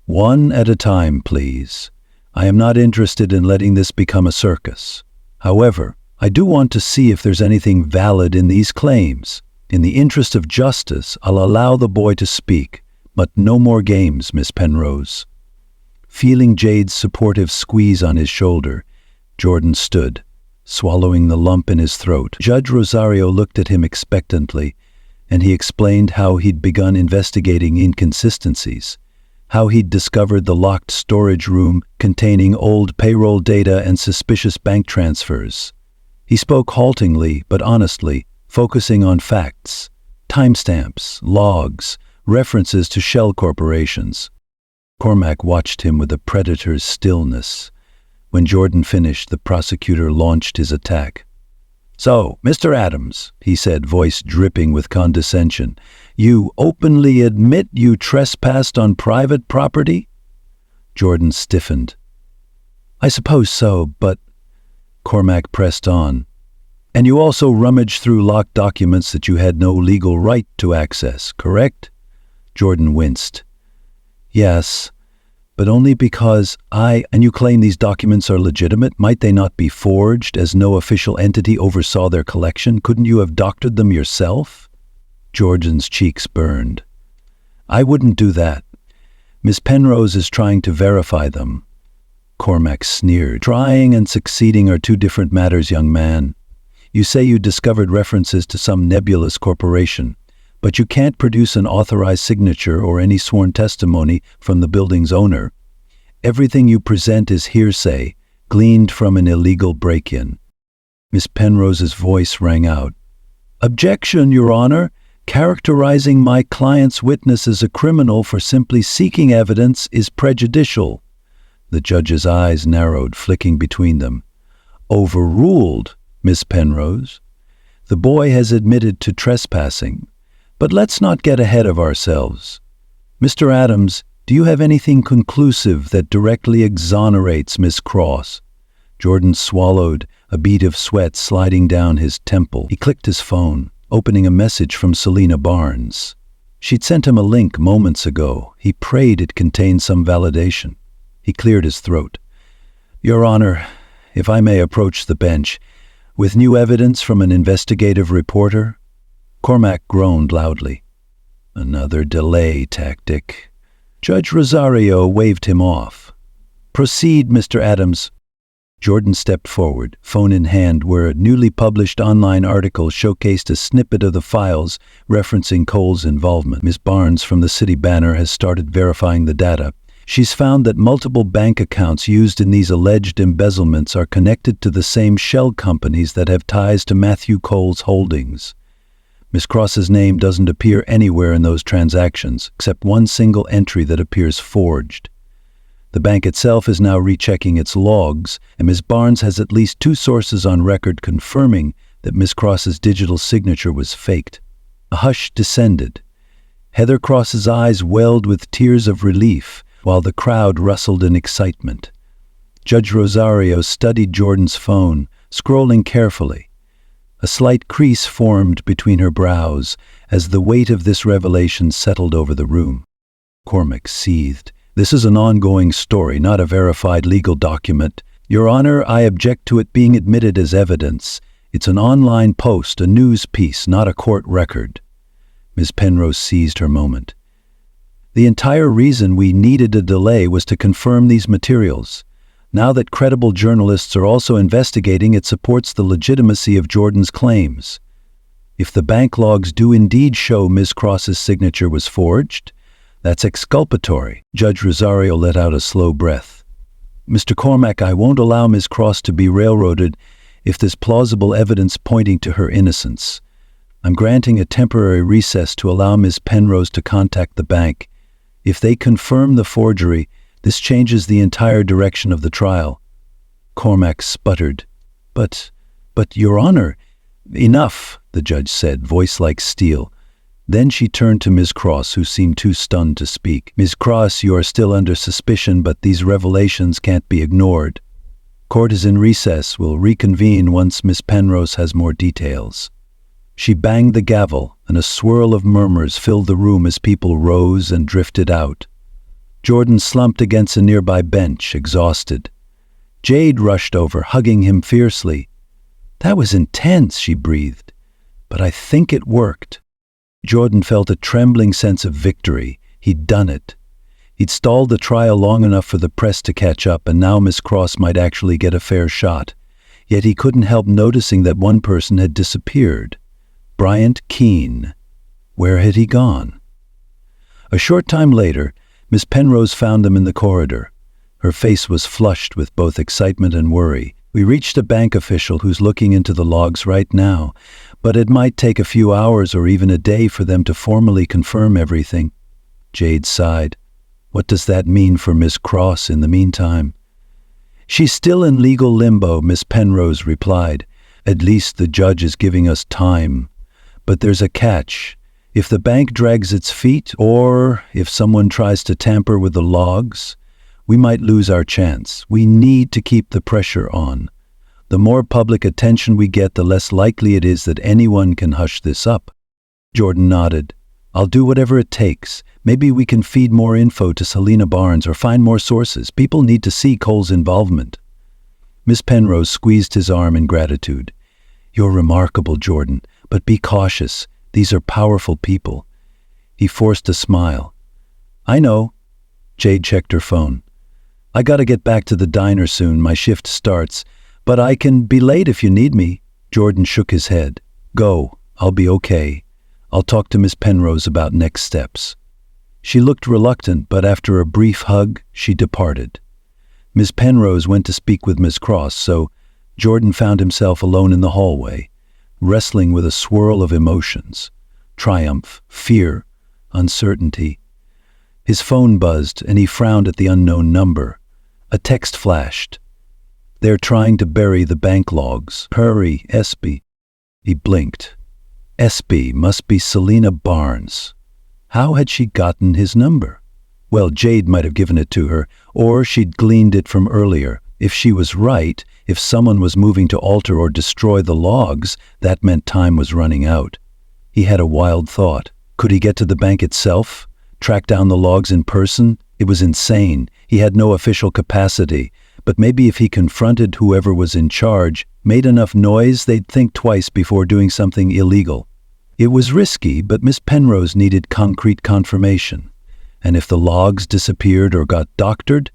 "One at a time, please. I am not interested in letting this become a circus. However, I do want to see if there's anything valid in these claims. In the interest of justice, I'll allow the boy to speak, but no more games, Miss Penrose." Feeling Jade's supportive squeeze on his shoulder, Jordan stood, swallowing the lump in his throat. Judge Rosario looked at him expectantly, and he explained how he'd begun investigating inconsistencies, how he'd discovered the locked storage room containing old payroll data and suspicious bank transfers. He spoke haltingly but honestly, focusing on facts, timestamps, logs, references to shell corporations. Cormac watched him with a predator's stillness. When Jordan finished, the prosecutor launched his attack. "So, Mr. Adams," he said, voice dripping with condescension, "you openly admit you trespassed on private property?" Jordan stiffened. "I suppose so, but—" Cormac pressed on. "And you also rummaged through locked documents that you had no legal right to access, correct?" Jordan winced. "Yes, but only because and you claim these documents are legitimate? Might they not be forged, as no official entity oversaw their collection? Couldn't you have doctored them yourself?" Jordan's cheeks burned. "I wouldn't do that. Miss Penrose is trying to verify them." Cormac sneered. "Trying and succeeding are two different matters, young man. You say you discovered references to some nebulous corporation, but you can't produce an authorized signature or any sworn testimony from the building's owner. Everything you present is hearsay, gleaned from an illegal break-in." Miss Penrose's voice rang out. "Objection, Your Honor. Characterizing my client's witness as a criminal for simply seeking evidence is prejudicial." The judge's eyes narrowed, flicking between them. "Overruled, Miss Penrose. The boy has admitted to trespassing. But let's not get ahead of ourselves. Mr. Adams, do you have anything conclusive that directly exonerates Miss Cross?" Jordan swallowed, a bead of sweat sliding down his temple. He clicked his phone, opening a message from Selena Barnes. She'd sent him a link moments ago. He prayed it contained some validation. He cleared his throat. "Your Honor, if I may approach the bench, with new evidence from an investigative reporter?" Cormac groaned loudly. "Another delay tactic." Judge Rosario waved him off. "Proceed, Mr. Adams." Jordan stepped forward, phone in hand, where a newly published online article showcased a snippet of the files referencing Cole's involvement. Miss Barnes from the City Banner has started verifying the data. She's found that multiple bank accounts used in these alleged embezzlements are connected to the same shell companies that have ties to Matthew Cole's holdings. Miss Cross's name doesn't appear anywhere in those transactions, except one single entry that appears forged. The bank itself is now rechecking its logs, and Miss Barnes has at least two sources on record confirming that Miss Cross's digital signature was faked. A hush descended. Heather Cross's eyes welled with tears of relief, while the crowd rustled in excitement. Judge Rosario studied Jordan's phone, scrolling carefully. A slight crease formed between her brows as the weight of this revelation settled over the room. Cormac seethed. "This is an ongoing story, not a verified legal document. Your Honor, I object to it being admitted as evidence. It's an online post, a news piece, not a court record." Ms. Penrose seized her moment. "The entire reason we needed a delay was to confirm these materials. Now that credible journalists are also investigating, it supports the legitimacy of Jordan's claims. If the bank logs do indeed show Ms. Cross's signature was forged, that's exculpatory." Judge Rosario let out a slow breath. "Mr. Cormac, I won't allow Ms. Cross to be railroaded if there's plausible evidence pointing to her innocence. I'm granting a temporary recess to allow Ms. Penrose to contact the bank. If they confirm the forgery, this changes the entire direction of the trial." Cormac sputtered. But, Your Honor." "Enough," the judge said, voice like steel. Then she turned to Ms. Cross, who seemed too stunned to speak. "Ms. Cross, you are still under suspicion, but these revelations can't be ignored. Court is in recess. We'll reconvene once Ms. Penrose has more details." She banged the gavel, and a swirl of murmurs filled the room as people rose and drifted out. Jordan slumped against a nearby bench, exhausted. Jade rushed over, hugging him fiercely. "That was intense," she breathed. "But I think it worked." Jordan felt a trembling sense of victory. He'd done it. He'd stalled the trial long enough for the press to catch up, and now Miss Cross might actually get a fair shot. Yet he couldn't help noticing that one person had disappeared. Bryant Keene. Where had he gone? A short time later, Miss Penrose found them in the corridor. Her face was flushed with both excitement and worry. "We reached a bank official who's looking into the logs right now, but it might take a few hours or even a day for them to formally confirm everything." Jade sighed. "What does that mean for Miss Cross in the meantime?" "She's still in legal limbo," Miss Penrose replied. "At least the judge is giving us time. But there's a catch. If the bank drags its feet, or if someone tries to tamper with the logs, we might lose our chance. We need to keep the pressure on. The more public attention we get, the less likely it is that anyone can hush this up." Jordan nodded. "I'll do whatever it takes. Maybe we can feed more info to Selena Barnes or find more sources. People need to see Cole's involvement." Miss Penrose squeezed his arm in gratitude. "You're remarkable, Jordan, but be cautious. These are powerful people." He forced a smile. "I know." Jade checked her phone. "I gotta get back to the diner soon. My shift starts. But I can be late if you need me." Jordan shook his head. "Go. I'll be okay. I'll talk to Miss Penrose about next steps." She looked reluctant, but after a brief hug, she departed. Miss Penrose went to speak with Miss Cross, so Jordan found himself alone in the hallway, wrestling with a swirl of emotions: triumph, fear, uncertainty. His phone buzzed, and he frowned at the unknown number. A text flashed. "They're trying to bury the bank logs. Hurry, Espy." He blinked. Espy must be Selena Barnes. How had she gotten his number? Well, Jade might have given it to her, or she'd gleaned it from earlier. If she was right, if someone was moving to alter or destroy the logs, that meant time was running out. He had a wild thought. Could he get to the bank itself? Track down the logs in person? It was insane. He had no official capacity. But maybe if he confronted whoever was in charge, made enough noise, they'd think twice before doing something illegal. It was risky, but Miss Penrose needed concrete confirmation. And if the logs disappeared or got doctored,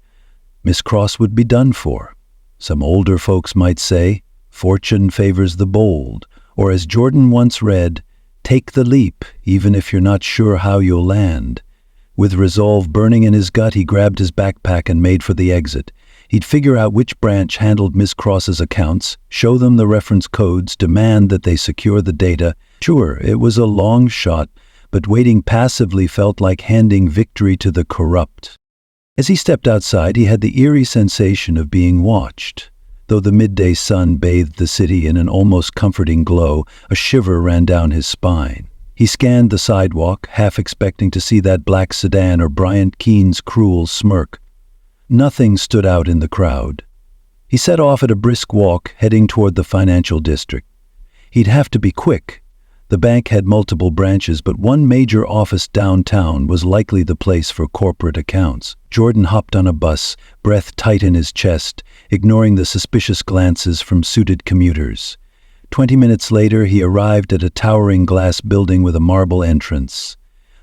Miss Cross would be done for. Some older folks might say, "Fortune favors the bold," or as Jordan once read, "Take the leap, even if you're not sure how you'll land." With resolve burning in his gut, he grabbed his backpack and made for the exit. He'd figure out which branch handled Miss Cross's accounts, show them the reference codes, demand that they secure the data. Sure, it was a long shot, but waiting passively felt like handing victory to the corrupt. As he stepped outside, he had the eerie sensation of being watched. Though the midday sun bathed the city in an almost comforting glow, a shiver ran down his spine. He scanned the sidewalk, half expecting to see that black sedan or Bryant Keene's cruel smirk. Nothing stood out in the crowd. He set off at a brisk walk, heading toward the financial district. He'd have to be quick. The bank had multiple branches, but one major office downtown was likely the place for corporate accounts. Jordan hopped on a bus, breath tight in his chest, ignoring the suspicious glances from suited commuters. 20 minutes later, he arrived at a towering glass building with a marble entrance.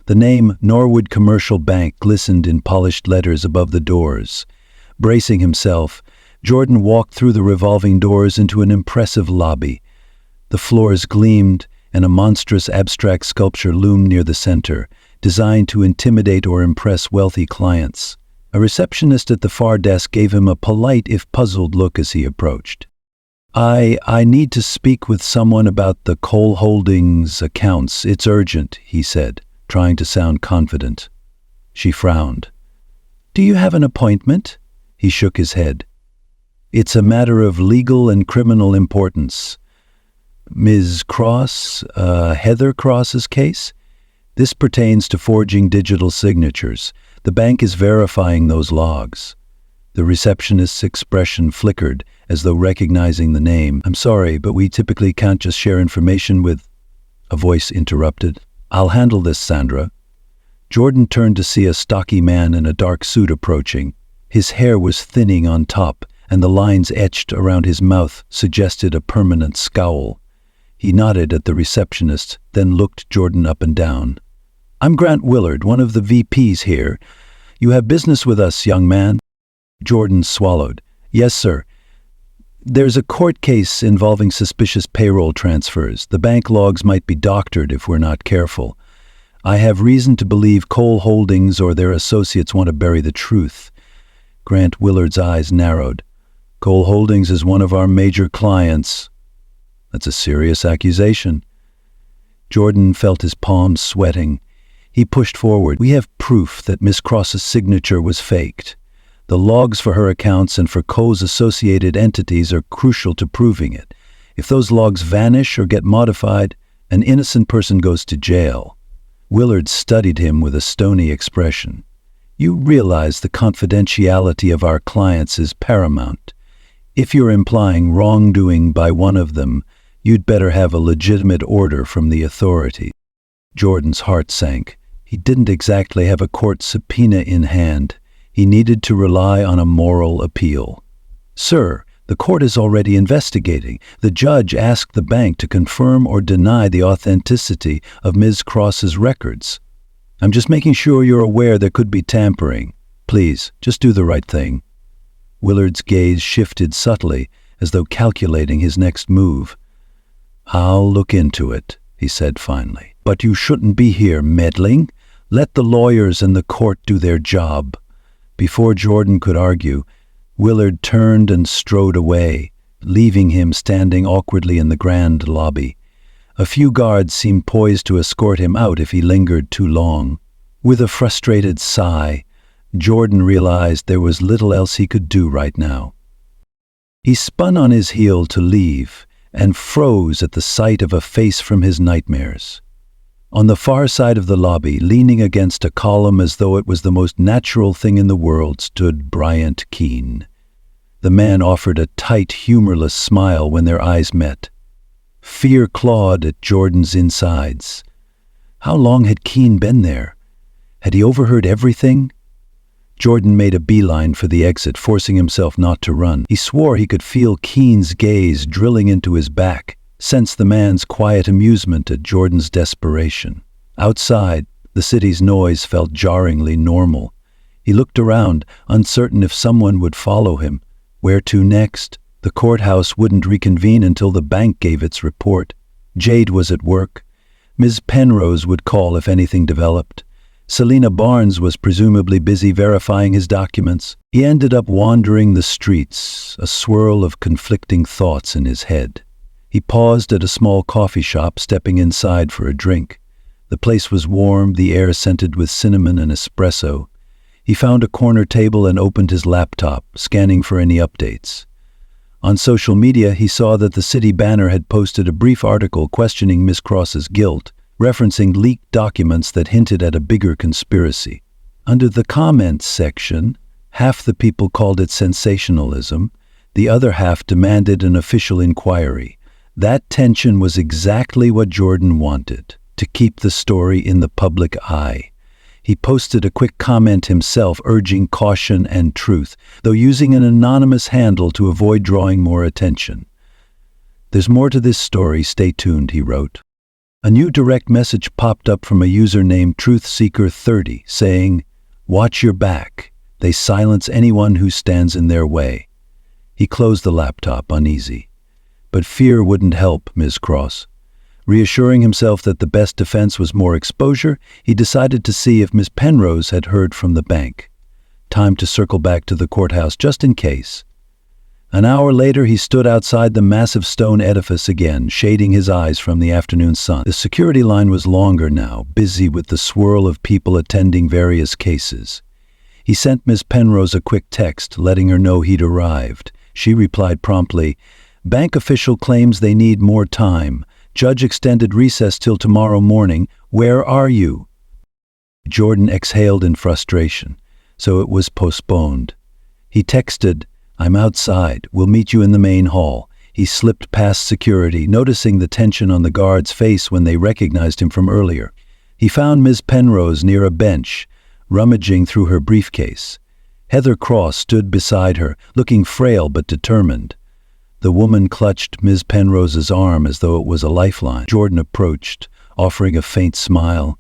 The name Norwood Commercial Bank glistened in polished letters above the doors. Bracing himself, Jordan walked through the revolving doors into an impressive lobby. The floors gleamed, and a monstrous abstract sculpture loomed near the center, designed to intimidate or impress wealthy clients. A receptionist at the far desk gave him a polite if puzzled look as he approached. I need to speak with someone about the Cole Holdings accounts. It's urgent," he said, trying to sound confident. She frowned. "Do you have an appointment?" He shook his head. "It's a matter of legal and criminal importance." "Ms. Cross, Heather Cross's case? This pertains to forging digital signatures. The bank is verifying those logs." The receptionist's expression flickered, as though recognizing the name. "I'm sorry, but we typically can't just share information with—" A voice interrupted. "I'll handle this, Sandra." Jordan turned to see a stocky man in a dark suit approaching. His hair was thinning on top, and the lines etched around his mouth suggested a permanent scowl. He nodded at the receptionist, then looked Jordan up and down. "I'm Grant Willard, one of the VPs here. You have business with us, young man?" Jordan swallowed. "Yes, sir. There's a court case involving suspicious payroll transfers. The bank logs might be doctored if we're not careful. I have reason to believe Cole Holdings or their associates want to bury the truth." Grant Willard's eyes narrowed. "Cole Holdings is one of our major clients." "That's a serious accusation." Jordan felt his palms sweating. He pushed forward. "We have proof that Miss Cross's signature was faked. The logs for her accounts and for Cole's associated entities are crucial to proving it. If those logs vanish or get modified, an innocent person goes to jail." Willard studied him with a stony expression. "You realize the confidentiality of our clients is paramount. If you're implying wrongdoing by one of them, you'd better have a legitimate order from the authority." Jordan's heart sank. He didn't exactly have a court subpoena in hand. He needed to rely on a moral appeal. "Sir, the court is already investigating. The judge asked the bank to confirm or deny the authenticity of Ms. Cross's records. I'm just making sure you're aware there could be tampering. Please, just do the right thing." Willard's gaze shifted subtly, as though calculating his next move. "I'll look into it," he said finally. "But you shouldn't be here meddling. Let the lawyers and the court do their job." Before Jordan could argue, Willard turned and strode away, leaving him standing awkwardly in the grand lobby. A few guards seemed poised to escort him out if he lingered too long. With a frustrated sigh, Jordan realized there was little else he could do right now. He spun on his heel to leave and froze at the sight of a face from his nightmares. On the far side of the lobby, leaning against a column as though it was the most natural thing in the world, stood Bryant Keene. The man offered a tight, humorless smile when their eyes met. Fear clawed at Jordan's insides. How long had Keene been there? Had he overheard everything? Jordan made a beeline for the exit, forcing himself not to run. He swore he could feel Keene's gaze drilling into his back, sensed the man's quiet amusement at Jordan's desperation. Outside, the city's noise felt jarringly normal. He looked around, uncertain if someone would follow him. Where to next? The courthouse wouldn't reconvene until the bank gave its report. Jade was at work. Ms. Penrose would call if anything developed. Selena Barnes was presumably busy verifying his documents. He ended up wandering the streets, a swirl of conflicting thoughts in his head. He paused at a small coffee shop, stepping inside for a drink. The place was warm, the air scented with cinnamon and espresso. He found a corner table and opened his laptop, scanning for any updates. On social media, he saw that the city banner had posted a brief article questioning Miss Cross's guilt, referencing leaked documents that hinted at a bigger conspiracy. Under the comments section, half the people called it sensationalism, the other half demanded an official inquiry. That tension was exactly what Jordan wanted, to keep the story in the public eye. He posted a quick comment himself urging caution and truth, though using an anonymous handle to avoid drawing more attention. "There's more to this story, stay tuned," he wrote. A new direct message popped up from a user named TruthSeeker30 saying, "Watch your back. They silence anyone who stands in their way." He closed the laptop, uneasy. But fear wouldn't help Ms. Cross. Reassuring himself that the best defense was more exposure, he decided to see if Miss Penrose had heard from the bank. Time to circle back to the courthouse just in case. An hour later, he stood outside the massive stone edifice again, shading his eyes from the afternoon sun. The security line was longer now, busy with the swirl of people attending various cases. He sent Miss Penrose a quick text, letting her know he'd arrived. She replied promptly, "Bank official claims they need more time. Judge extended recess till tomorrow morning. Where are you?" Jordan exhaled in frustration. So it was postponed. He texted, "I'm outside. We'll meet you in the main hall." He slipped past security, noticing the tension on the guard's face when they recognized him from earlier. He found Ms. Penrose near a bench, rummaging through her briefcase. Heather Cross stood beside her, looking frail but determined. The woman clutched Ms. Penrose's arm as though it was a lifeline. Jordan approached, offering a faint smile.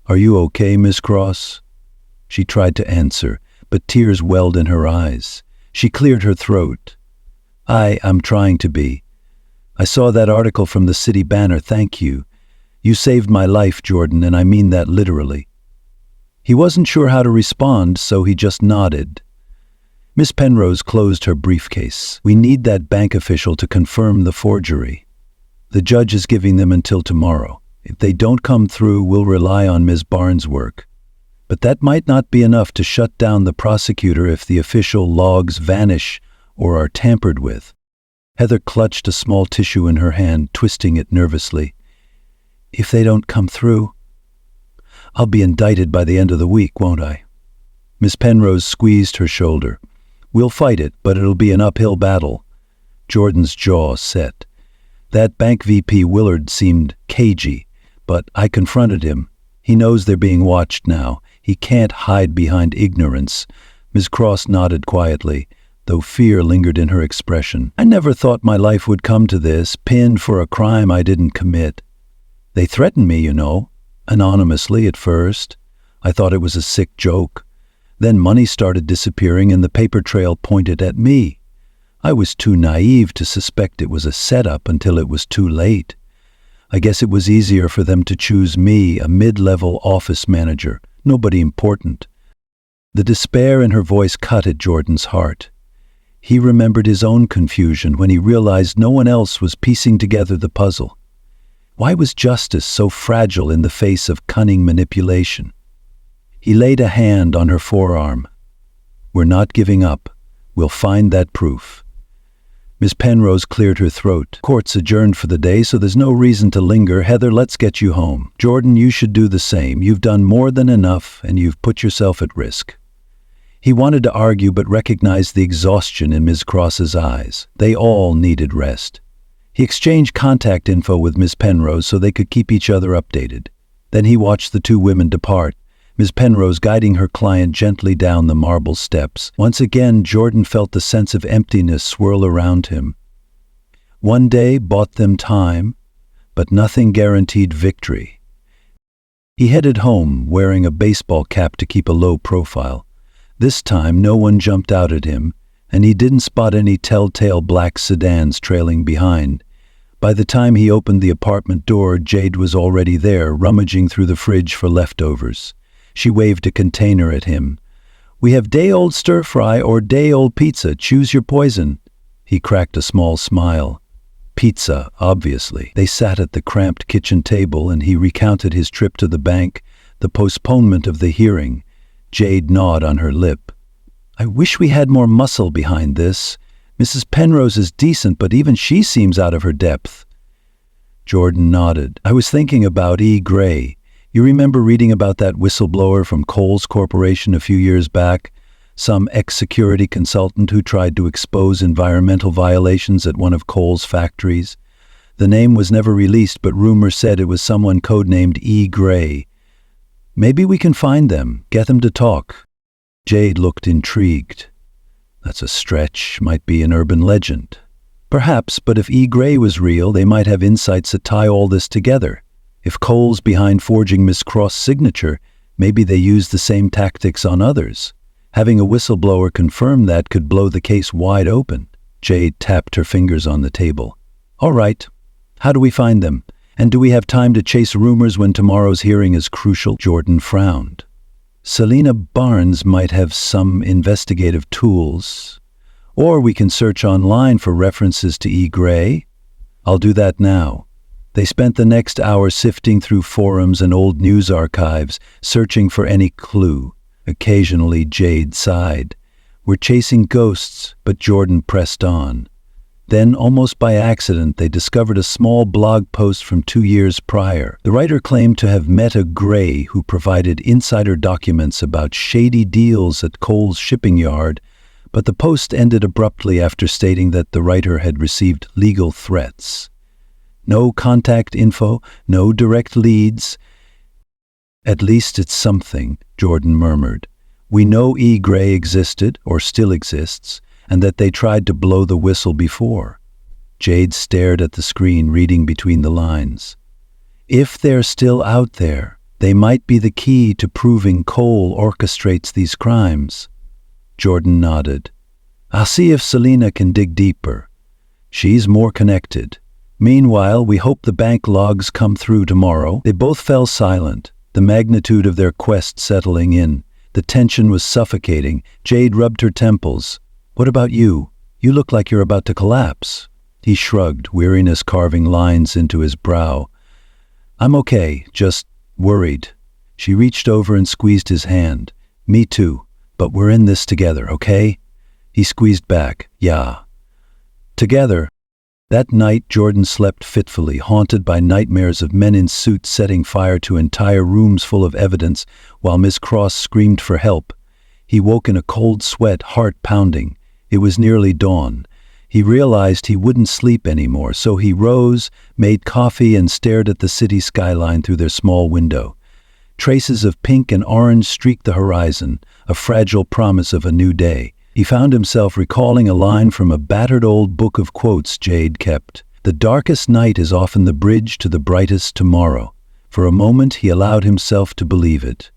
"Are you okay, Miss Cross?" She tried to answer, but tears welled in her eyes. She cleared her throat. I'm trying to be. I saw that article from the city banner, thank you. You saved my life, Jordan, and I mean that literally." He wasn't sure how to respond, so he just nodded. Miss Penrose closed her briefcase. "We need that bank official to confirm the forgery. The judge is giving them until tomorrow. If they don't come through, we'll rely on Ms. Barnes' work. But that might not be enough to shut down the prosecutor if the official logs vanish or are tampered with." Heather clutched a small tissue in her hand, twisting it nervously. "If they don't come through, I'll be indicted by the end of the week, won't I?" Miss Penrose squeezed her shoulder. "We'll fight it, but it'll be an uphill battle." Jordan's jaw set. That bank VP Willard seemed cagey, but I confronted him. He knows they're being watched now. He can't hide behind ignorance. Ms. Cross nodded quietly, though fear lingered in her expression. "I never thought my life would come to this, pinned for a crime I didn't commit. They threatened me, anonymously at first. I thought it was a sick joke. Then money started disappearing and the paper trail pointed at me. I was too naive to suspect it was a setup until it was too late. I guess it was easier for them to choose me, a mid-level office manager, nobody important." The despair in her voice cut at Jordan's heart. He remembered his own confusion when he realized no one else was piecing together the puzzle. Why was justice so fragile in the face of cunning manipulation? He laid a hand on her forearm. "We're not giving up. We'll find that proof." Miss Penrose cleared her throat. "Court's adjourned for the day, so there's no reason to linger. Heather, let's get you home. Jordan, you should do the same. You've done more than enough, and you've put yourself at risk." He wanted to argue, but recognized the exhaustion in Ms. Cross's eyes. They all needed rest. He exchanged contact info with Miss Penrose so they could keep each other updated. Then he watched the two women depart, Miss Penrose guiding her client gently down the marble steps. Once again, Jordan felt the sense of emptiness swirl around him. One day bought them time, but nothing guaranteed victory. He headed home, wearing a baseball cap to keep a low profile. This time, no one jumped out at him, and he didn't spot any telltale black sedans trailing behind. By the time he opened the apartment door, Jade was already there, rummaging through the fridge for leftovers. She waved a container at him. "We have day-old stir-fry or day-old pizza. Choose your poison." He cracked a small smile. Pizza, obviously. They sat at the cramped kitchen table and he recounted his trip to the bank, the postponement of the hearing. Jade gnawed on her lip. "I wish we had more muscle behind this. Mrs. Penrose is decent, but even she seems out of her depth." Jordan nodded. "I was thinking about E. Gray. You remember reading about that whistleblower from Kohl's Corporation a few years back? Some ex-security consultant who tried to expose environmental violations at one of Kohl's factories? The name was never released, but rumor said it was someone codenamed E. Gray. Maybe we can find them, get them to talk. Jade looked intrigued. That's a stretch, might be an urban legend. Perhaps, but if E. Gray was real, they might have insights that tie all this together. If Cole's behind forging Miss Cross' signature, maybe they used the same tactics on others. Having a whistleblower confirm that could blow the case wide open. Jade tapped her fingers on the table. All right. How do we find them? And do we have time to chase rumors when tomorrow's hearing is crucial? Jordan frowned. Selena Barnes might have some investigative tools. Or we can search online for references to E. Gray. I'll do that now. They spent the next hour sifting through forums and old news archives, searching for any clue. Occasionally, Jade sighed. We're chasing ghosts, but Jordan pressed on. Then, almost by accident, they discovered a small blog post from 2 years prior. The writer claimed to have met a Gray who provided insider documents about shady deals at Cole's shipping yard, but the post ended abruptly after stating that the writer had received legal threats. No contact info, no direct leads. At least it's something, Jordan murmured. We know E. Gray existed, or still exists, and that they tried to blow the whistle before. Jade stared at the screen, reading between the lines. If they're still out there, they might be the key to proving Cole orchestrates these crimes. Jordan nodded. I'll see if Selena can dig deeper. She's more connected. Meanwhile, we hope the bank logs come through tomorrow. They both fell silent, the magnitude of their quest settling in. The tension was suffocating. Jade rubbed her temples. What about you? You look like you're about to collapse. He shrugged, weariness carving lines into his brow. I'm okay, just worried. She reached over and squeezed his hand. Me too, but we're in this together, okay? He squeezed back. Yeah. Together. That night, Jordan slept fitfully, haunted by nightmares of men in suits setting fire to entire rooms full of evidence while Miss Cross screamed for help. He woke in a cold sweat, heart pounding. It was nearly dawn. He realized he wouldn't sleep anymore, so he rose, made coffee, and stared at the city skyline through their small window. Traces of pink and orange streaked the horizon, a fragile promise of a new day. He found himself recalling a line from a battered old book of quotes Jade kept. The darkest night is often the bridge to the brightest tomorrow. For a moment, he allowed himself to believe it.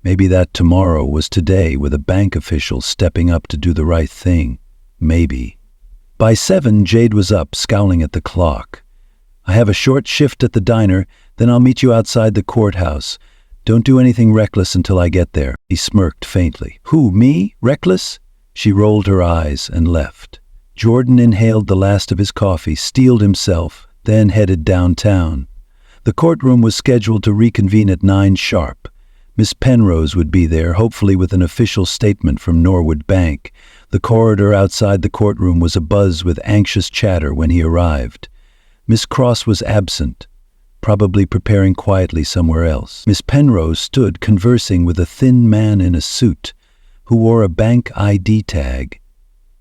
Maybe that tomorrow was today, with a bank official stepping up to do the right thing. Maybe. By 7, Jade was up, scowling at the clock. I have a short shift at the diner, then I'll meet you outside the courthouse. Don't do anything reckless until I get there. He smirked faintly. Who, me? Reckless? She rolled her eyes and left. Jordan inhaled the last of his coffee, steeled himself, then headed downtown. The courtroom was scheduled to reconvene at 9 sharp. Miss Penrose would be there, hopefully with an official statement from Norwood Bank. The corridor outside the courtroom was abuzz with anxious chatter when he arrived. Miss Cross was absent, probably preparing quietly somewhere else. Miss Penrose stood conversing with a thin man in a suit who wore a bank ID tag.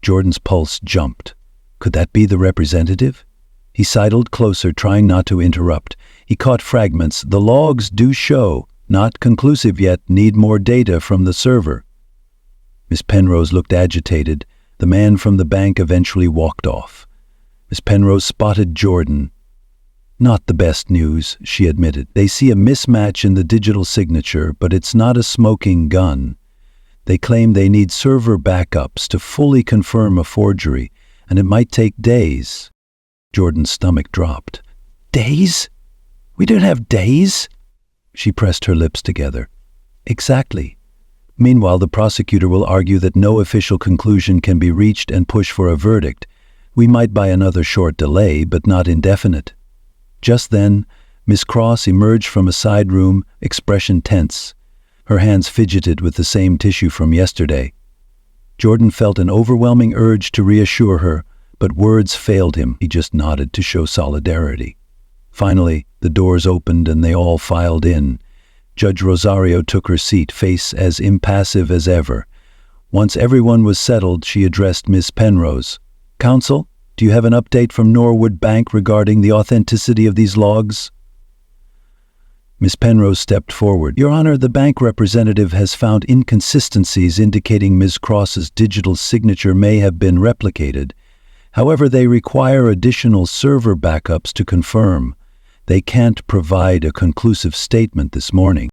Jordan's pulse jumped. Could that be the representative? He sidled closer, trying not to interrupt. He caught fragments. The logs do show. Not conclusive yet, need more data from the server. Miss Penrose looked agitated. The man from the bank eventually walked off. Miss Penrose spotted Jordan. Not the best news, she admitted. They see a mismatch in the digital signature, but it's not a smoking gun. They claim they need server backups to fully confirm a forgery, and it might take days. Jordan's stomach dropped. Days? We don't have days? She pressed her lips together. Exactly. Meanwhile, the prosecutor will argue that no official conclusion can be reached and push for a verdict. We might buy another short delay, but not indefinite. Just then, Miss Cross emerged from a side room, expression tense. Her hands fidgeted with the same tissue from yesterday. Jordan felt an overwhelming urge to reassure her, but words failed him. He just nodded to show solidarity. Finally, the doors opened and they all filed in. Judge Rosario took her seat, face as impassive as ever. Once everyone was settled, she addressed Miss Penrose. Counsel, Do you have an update from Norwood Bank regarding the authenticity of these logs? Miss Penrose stepped forward. Your Honor, the bank representative has found inconsistencies indicating Ms. Cross's digital signature may have been replicated. However, they require additional server backups to confirm. They can't provide a conclusive statement this morning.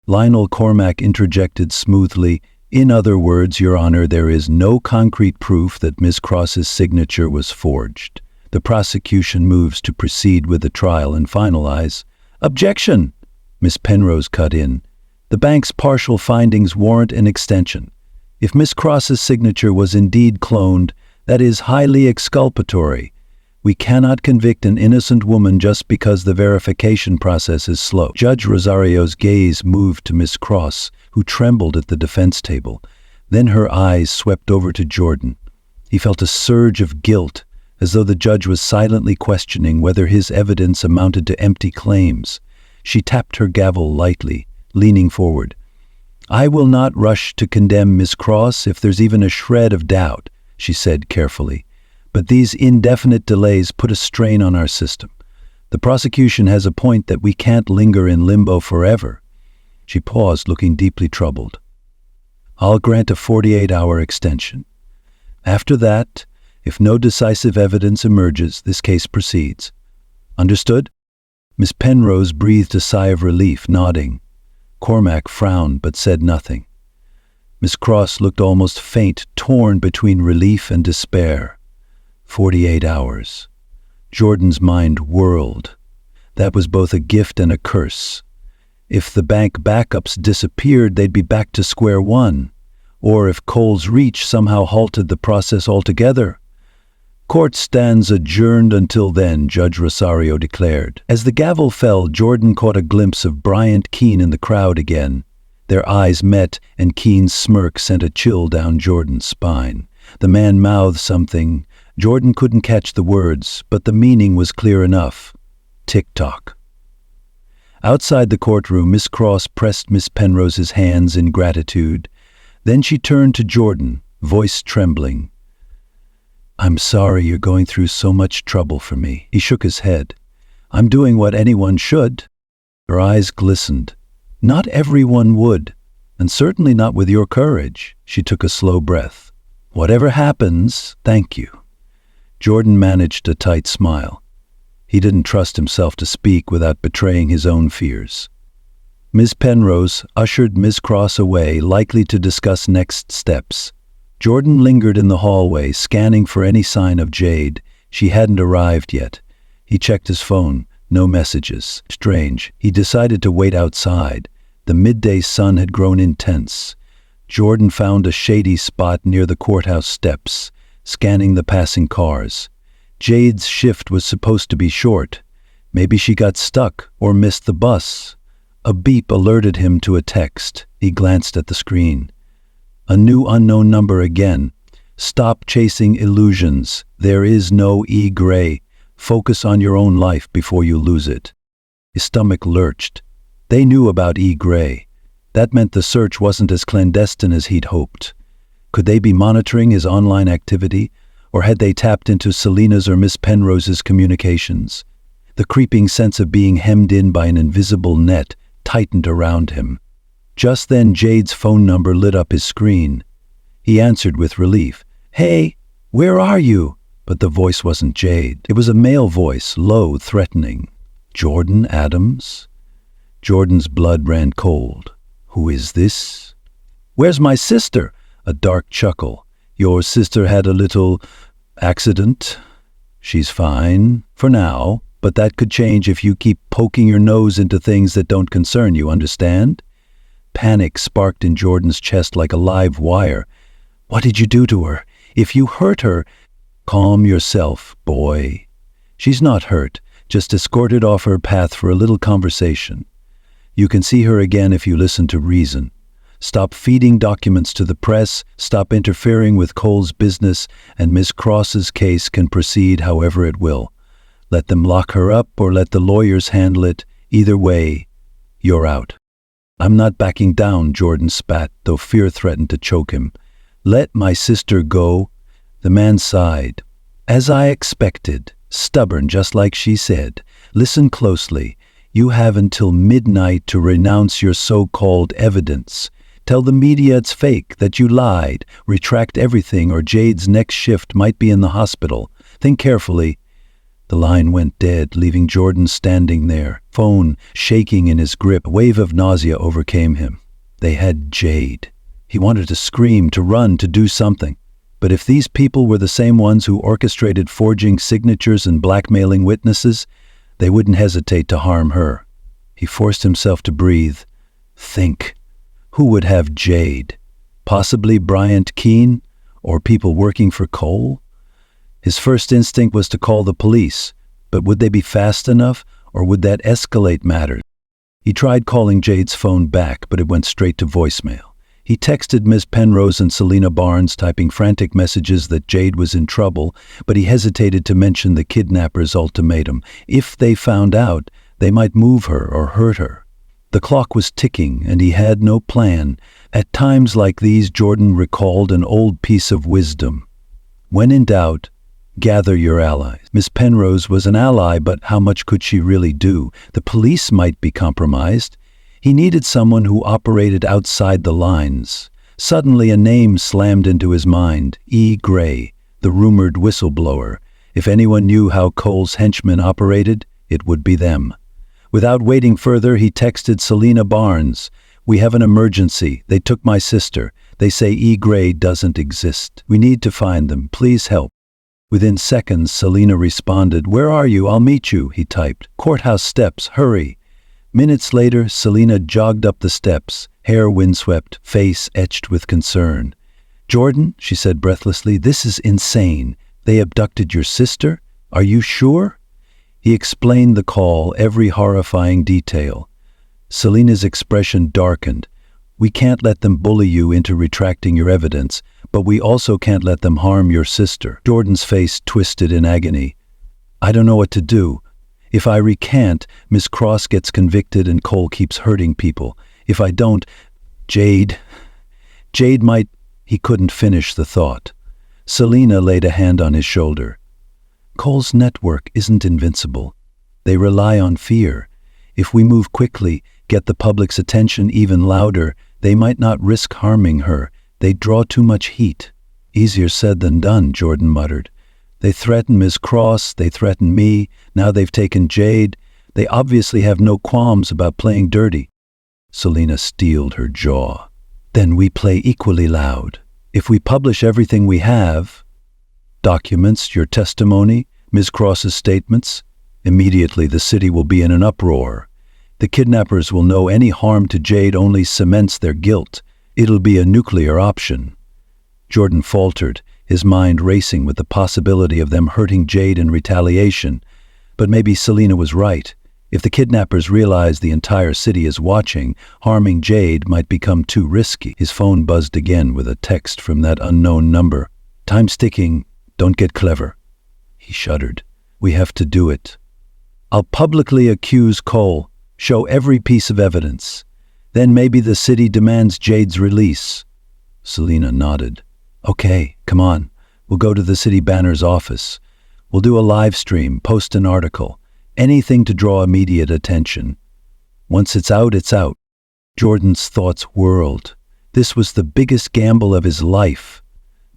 Lionel Cormack interjected smoothly. In other words, Your Honor, there is no concrete proof that Ms. Cross's signature was forged. The prosecution moves to proceed with the trial and finalize. Objection! Miss Penrose cut in. The bank's partial findings warrant an extension. If Miss Cross's signature was indeed cloned, that is highly exculpatory. We cannot convict an innocent woman just because the verification process is slow. Judge Rosario's gaze moved to Miss Cross, who trembled at the defense table. Then her eyes swept over to Jordan. He felt a surge of guilt, as though the judge was silently questioning whether his evidence amounted to empty claims. She tapped her gavel lightly, leaning forward. I will not rush to condemn Miss Cross if there's even a shred of doubt, she said carefully. But these indefinite delays put a strain on our system. The prosecution has a point that we can't linger in limbo forever. She paused, looking deeply troubled. I'll grant a 48-hour extension. After that, if no decisive evidence emerges, this case proceeds. Understood? Miss Penrose breathed a sigh of relief, nodding. Cormack frowned but said nothing. Miss Cross looked almost faint, torn between relief and despair. 48 hours. Jordan's mind whirled. That was both a gift and a curse. If the bank backups disappeared, they'd be back to square one. Or if Cole's reach somehow halted the process altogether. Court stands adjourned until then, Judge Rosario declared. As the gavel fell, Jordan caught a glimpse of Bryant Keene in the crowd again. Their eyes met, and Keene's smirk sent a chill down Jordan's spine. The man mouthed something. Jordan couldn't catch the words, but the meaning was clear enough. Tick-tock. Outside the courtroom, Miss Cross pressed Miss Penrose's hands in gratitude. Then she turned to Jordan, voice trembling. I'm sorry you're going through so much trouble for me. He shook his head. I'm doing what anyone should. Her eyes glistened. Not everyone would, and certainly not with your courage. She took a slow breath. Whatever happens, thank you. Jordan managed a tight smile. He didn't trust himself to speak without betraying his own fears. Miss Penrose ushered Miss Cross away, likely to discuss next steps. Jordan lingered in the hallway, scanning for any sign of Jade. She hadn't arrived yet. He checked his phone. No messages. Strange. He decided to wait outside. The midday sun had grown intense. Jordan found a shady spot near the courthouse steps, scanning the passing cars. Jade's shift was supposed to be short. Maybe she got stuck or missed the bus. A beep alerted him to a text. He glanced at the screen. A new unknown number again. Stop chasing illusions. There is no E. Gray. Focus on your own life before you lose it. His stomach lurched. They knew about E. Gray. That meant the search wasn't as clandestine as he'd hoped. Could they be monitoring his online activity, or had they tapped into Selena's or Miss Penrose's communications? The creeping sense of being hemmed in by an invisible net tightened around him. Just then Jade's phone number lit up his screen. He answered with relief. Hey, where are you? But the voice wasn't Jade. It was a male voice, low, threatening. Jordan Adams? Jordan's blood ran cold. Who is this? Where's my sister? A dark chuckle. Your sister had a little accident. She's fine, for now, but that could change if you keep poking your nose into things that don't concern you, understand? Panic sparked in Jordan's chest like a live wire. What did you do to her? If you hurt her... Calm yourself, boy. She's not hurt, just escorted off her path for a little conversation. You can see her again if you listen to reason. Stop feeding documents to the press, stop interfering with Cole's business, and Miss Cross's case can proceed however it will. Let them lock her up or let the lawyers handle it. Either way, you're out. I'm not backing down, Jordan spat, though fear threatened to choke him. Let my sister go. The man sighed. As I expected, stubborn just like she said. Listen closely. You have until midnight to renounce your so-called evidence. Tell the media it's fake, that you lied. Retract everything or Jade's next shift might be in the hospital. Think carefully. The line went dead, leaving Jordan standing there, phone shaking in his grip. A wave of nausea overcame him. They had Jade. He wanted to scream, to run, to do something. But if these people were the same ones who orchestrated forging signatures and blackmailing witnesses, they wouldn't hesitate to harm her. He forced himself to breathe. Think. Who would have Jade? Possibly Bryant Keene? Or people working for Cole? His first instinct was to call the police, but would they be fast enough, or would that escalate matters? He tried calling Jade's phone back, but it went straight to voicemail. He texted Ms. Penrose and Selena Barnes, typing frantic messages that Jade was in trouble, but he hesitated to mention the kidnappers' ultimatum. If they found out, they might move her or hurt her. The clock was ticking, and he had no plan. At times like these, Jordan recalled an old piece of wisdom. When in doubt, gather your allies. Miss Penrose was an ally, but how much could she really do? The police might be compromised. He needed someone who operated outside the lines. Suddenly a name slammed into his mind. E. Gray, the rumored whistleblower. If anyone knew how Cole's henchmen operated, it would be them. Without waiting further, he texted Selena Barnes. We have an emergency. They took my sister. They say E. Gray doesn't exist. We need to find them. Please help. Within seconds, Selena responded. Where are you? I'll meet you, he typed. Courthouse steps. Hurry. Minutes later, Selena jogged up the steps, hair windswept, face etched with concern. Jordan, she said breathlessly, this is insane. They abducted your sister? Are you sure? He explained the call, every horrifying detail. Selena's expression darkened. We can't let them bully you into retracting your evidence, but we also can't let them harm your sister. Jordan's face twisted in agony. I don't know what to do. If I recant, Miss Cross gets convicted and Cole keeps hurting people. If I don't, Jade might... He couldn't finish the thought. Selena laid a hand on his shoulder. Cole's network isn't invincible. They rely on fear. If we move quickly, get the public's attention even louder, they might not risk harming her. They'd draw too much heat. Easier said than done, Jordan muttered. They threatened Ms. Cross, they threatened me, now they've taken Jade. They obviously have no qualms about playing dirty. Selena steeled her jaw. Then we play equally loud. If we publish everything we have, documents, your testimony, Ms. Cross's statements, immediately the city will be in an uproar. The kidnappers will know any harm to Jade only cements their guilt. It'll be a nuclear option. Jordan faltered, his mind racing with the possibility of them hurting Jade in retaliation. But maybe Selena was right. If the kidnappers realize the entire city is watching, harming Jade might become too risky. His phone buzzed again with a text from that unknown number. Time's ticking. Don't get clever. He shuddered. We have to do it. I'll publicly accuse Cole, show every piece of evidence. Then maybe the city demands Jade's release. Selena nodded. Okay, come on. We'll go to the city banner's office. We'll do a live stream, post an article. Anything to draw immediate attention. Once it's out, it's out. Jordan's thoughts whirled. This was the biggest gamble of his life.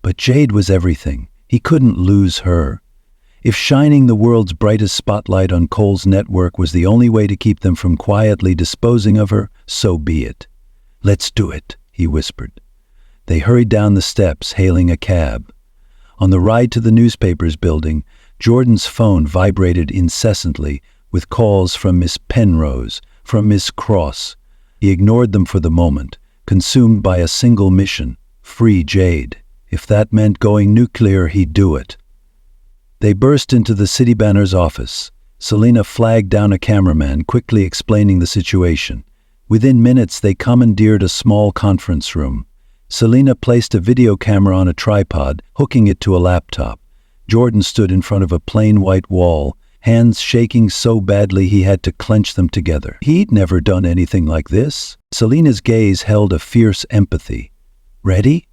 But Jade was everything. He couldn't lose her. If shining the world's brightest spotlight on Cole's network was the only way to keep them from quietly disposing of her, so be it. Let's do it, he whispered. They hurried down the steps, hailing a cab. On the ride to the newspapers building, Jordan's phone vibrated incessantly with calls from Miss Penrose, from Miss Cross. He ignored them for the moment, consumed by a single mission, free Jade. If that meant going nuclear, he'd do it. They burst into the city banner's office. Selena flagged down a cameraman, quickly explaining the situation. Within minutes, they commandeered a small conference room. Selena placed a video camera on a tripod, hooking it to a laptop. Jordan stood in front of a plain white wall, hands shaking so badly he had to clench them together. He'd never done anything like this. Selena's gaze held a fierce empathy. Ready?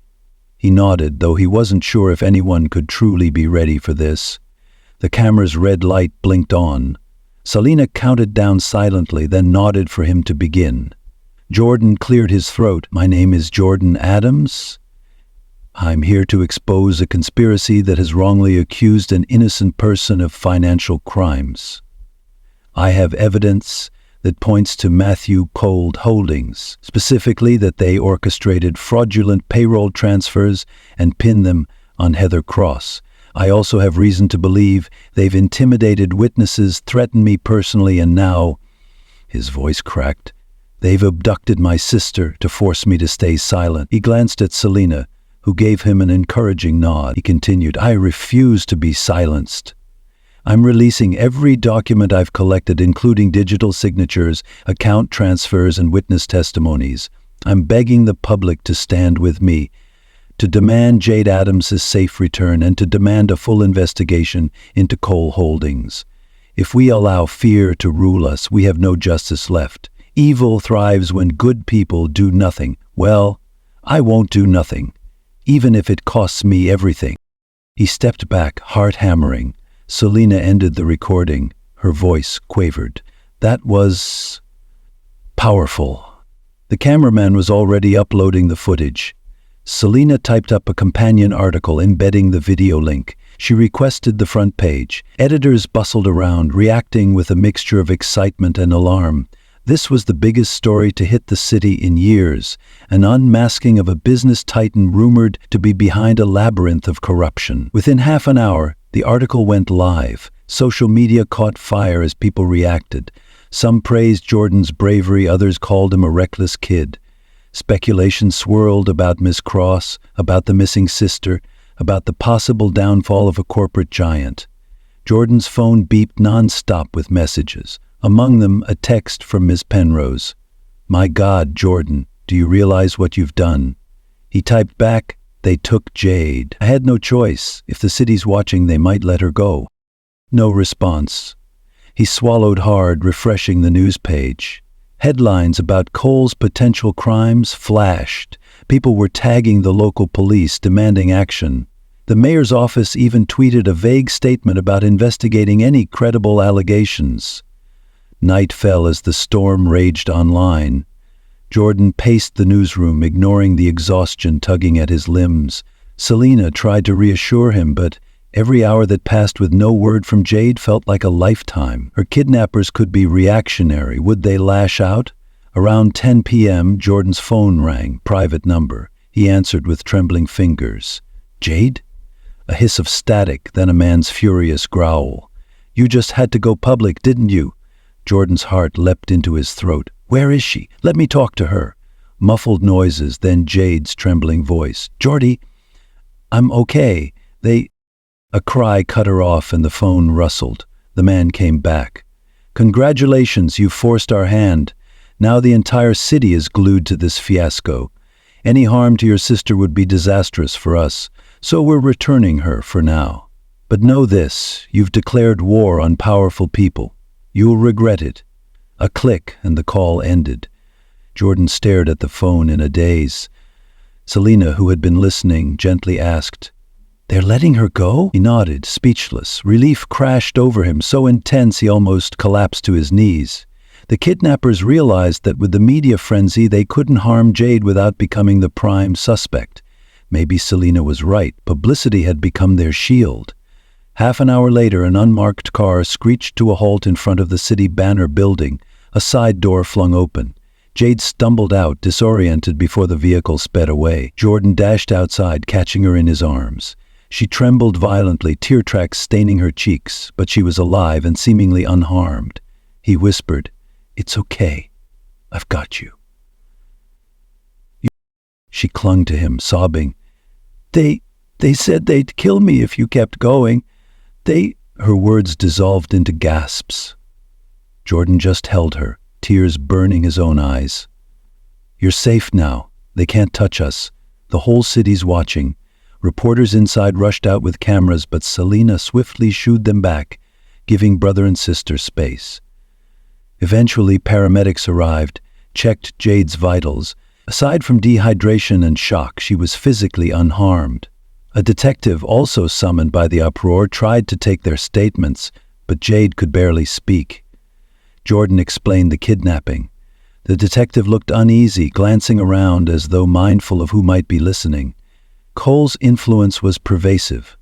He nodded, though he wasn't sure if anyone could truly be ready for this. The camera's red light blinked on. Selena counted down silently, then nodded for him to begin. Jordan cleared his throat. "My name is Jordan Adams. I'm here to expose a conspiracy that has wrongly accused an innocent person of financial crimes. I have evidence that points to Matthew Cold Holdings, specifically that they orchestrated fraudulent payroll transfers and pinned them on Heather Cross. I also have reason to believe they've intimidated witnesses, threatened me personally, and now," his voice cracked, "they've abducted my sister to force me to stay silent." He glanced at Selena, who gave him an encouraging nod. He continued, "I refuse to be silenced. I'm releasing every document I've collected, including digital signatures, account transfers, and witness testimonies. I'm begging the public to stand with me, to demand Jade Adams' safe return, and to demand a full investigation into Cole Holdings. If we allow fear to rule us, we have no justice left. Evil thrives when good people do nothing. Well, I won't do nothing, even if it costs me everything." He stepped back, heart hammering. Selena ended the recording. Her voice quavered. "That was powerful." The cameraman was already uploading the footage. Selena typed up a companion article embedding the video link. She requested the front page. Editors bustled around, reacting with a mixture of excitement and alarm. This was the biggest story to hit the city in years, an unmasking of a business titan rumored to be behind a labyrinth of corruption. Within half an hour, the article went live. Social media caught fire as people reacted. Some praised Jordan's bravery, others called him a reckless kid. Speculation swirled about Miss Cross, about the missing sister, about the possible downfall of a corporate giant. Jordan's phone beeped non-stop with messages. Among them, a text from Ms. Penrose. "My God, Jordan, do you realize what you've done?" He typed back, "They took Jade. I had no choice. If the city's watching, they might let her go." No response. He swallowed hard, refreshing the news page. Headlines about Cole's potential crimes flashed. People were tagging the local police, demanding action. The mayor's office even tweeted a vague statement about investigating any credible allegations. Night fell as the storm raged online. Jordan paced the newsroom, ignoring the exhaustion tugging at his limbs. Selena tried to reassure him, but every hour that passed with no word from Jade felt like a lifetime. Her kidnappers could be reactionary. Would they lash out? Around 10 p.m., Jordan's phone rang, private number. He answered with trembling fingers. "Jade?" A hiss of static, then a man's furious growl. "You just had to go public, didn't you?" Jordan's heart leapt into his throat. "Where is she? Let me talk to her." Muffled noises, then Jade's trembling voice. "Jordy, I'm okay. A cry cut her off and the phone rustled. The man came back. "Congratulations, you forced our hand. Now the entire city is glued to this fiasco. Any harm to your sister would be disastrous for us, so we're returning her for now. But know this, you've declared war on powerful people. You'll regret it." A click, and the call ended. Jordan stared at the phone in a daze. Selena, who had been listening, gently asked, "They're letting her go?" He nodded, speechless. Relief crashed over him, so intense he almost collapsed to his knees. The kidnappers realized that with the media frenzy, they couldn't harm Jade without becoming the prime suspect. Maybe Selena was right. Publicity had become their shield. Half an hour later, an unmarked car screeched to a halt in front of the city banner building, a side door flung open. Jade stumbled out, disoriented before the vehicle sped away. Jordan dashed outside, catching her in his arms. She trembled violently, tear tracks staining her cheeks, but she was alive and seemingly unharmed. He whispered, "It's okay. I've got you." She clung to him, sobbing. They said they'd kill me if you kept going. Her words dissolved into gasps. Jordan just held her, tears burning his own eyes. "You're safe now. They can't touch us. The whole city's watching." Reporters inside rushed out with cameras, but Selena swiftly shooed them back, giving brother and sister space. Eventually, paramedics arrived, checked Jade's vitals, Aside from dehydration and shock, she was physically unharmed. A detective, also summoned by the uproar, tried to take their statements, but Jade could barely speak. Jordan explained the kidnapping. The detective looked uneasy, glancing around as though mindful of who might be listening. Cole's influence was pervasive.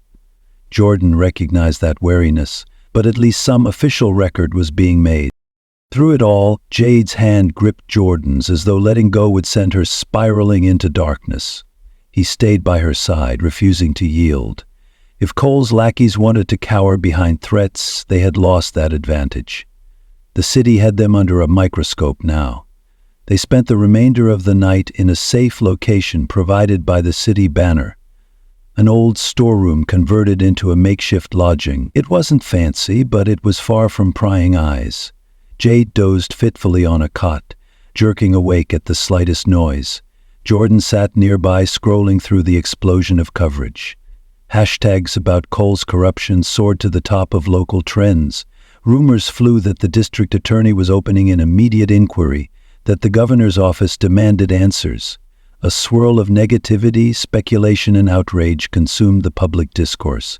Jordan recognized that wariness, but at least some official record was being made. Through it all, Jade's hand gripped Jordan's as though letting go would send her spiraling into darkness. He stayed by her side, refusing to yield. If Cole's lackeys wanted to cower behind threats, they had lost that advantage. The city had them under a microscope now. They spent the remainder of the night in a safe location provided by the city banner, an old storeroom converted into a makeshift lodging. It wasn't fancy, but it was far from prying eyes. Jade dozed fitfully on a cot, jerking awake at the slightest noise. Jordan sat nearby, scrolling through the explosion of coverage. Hashtags about Cole's corruption soared to the top of local trends. Rumors flew that the district attorney was opening an immediate inquiry, that the governor's office demanded answers. A swirl of negativity, speculation, and outrage consumed the public discourse.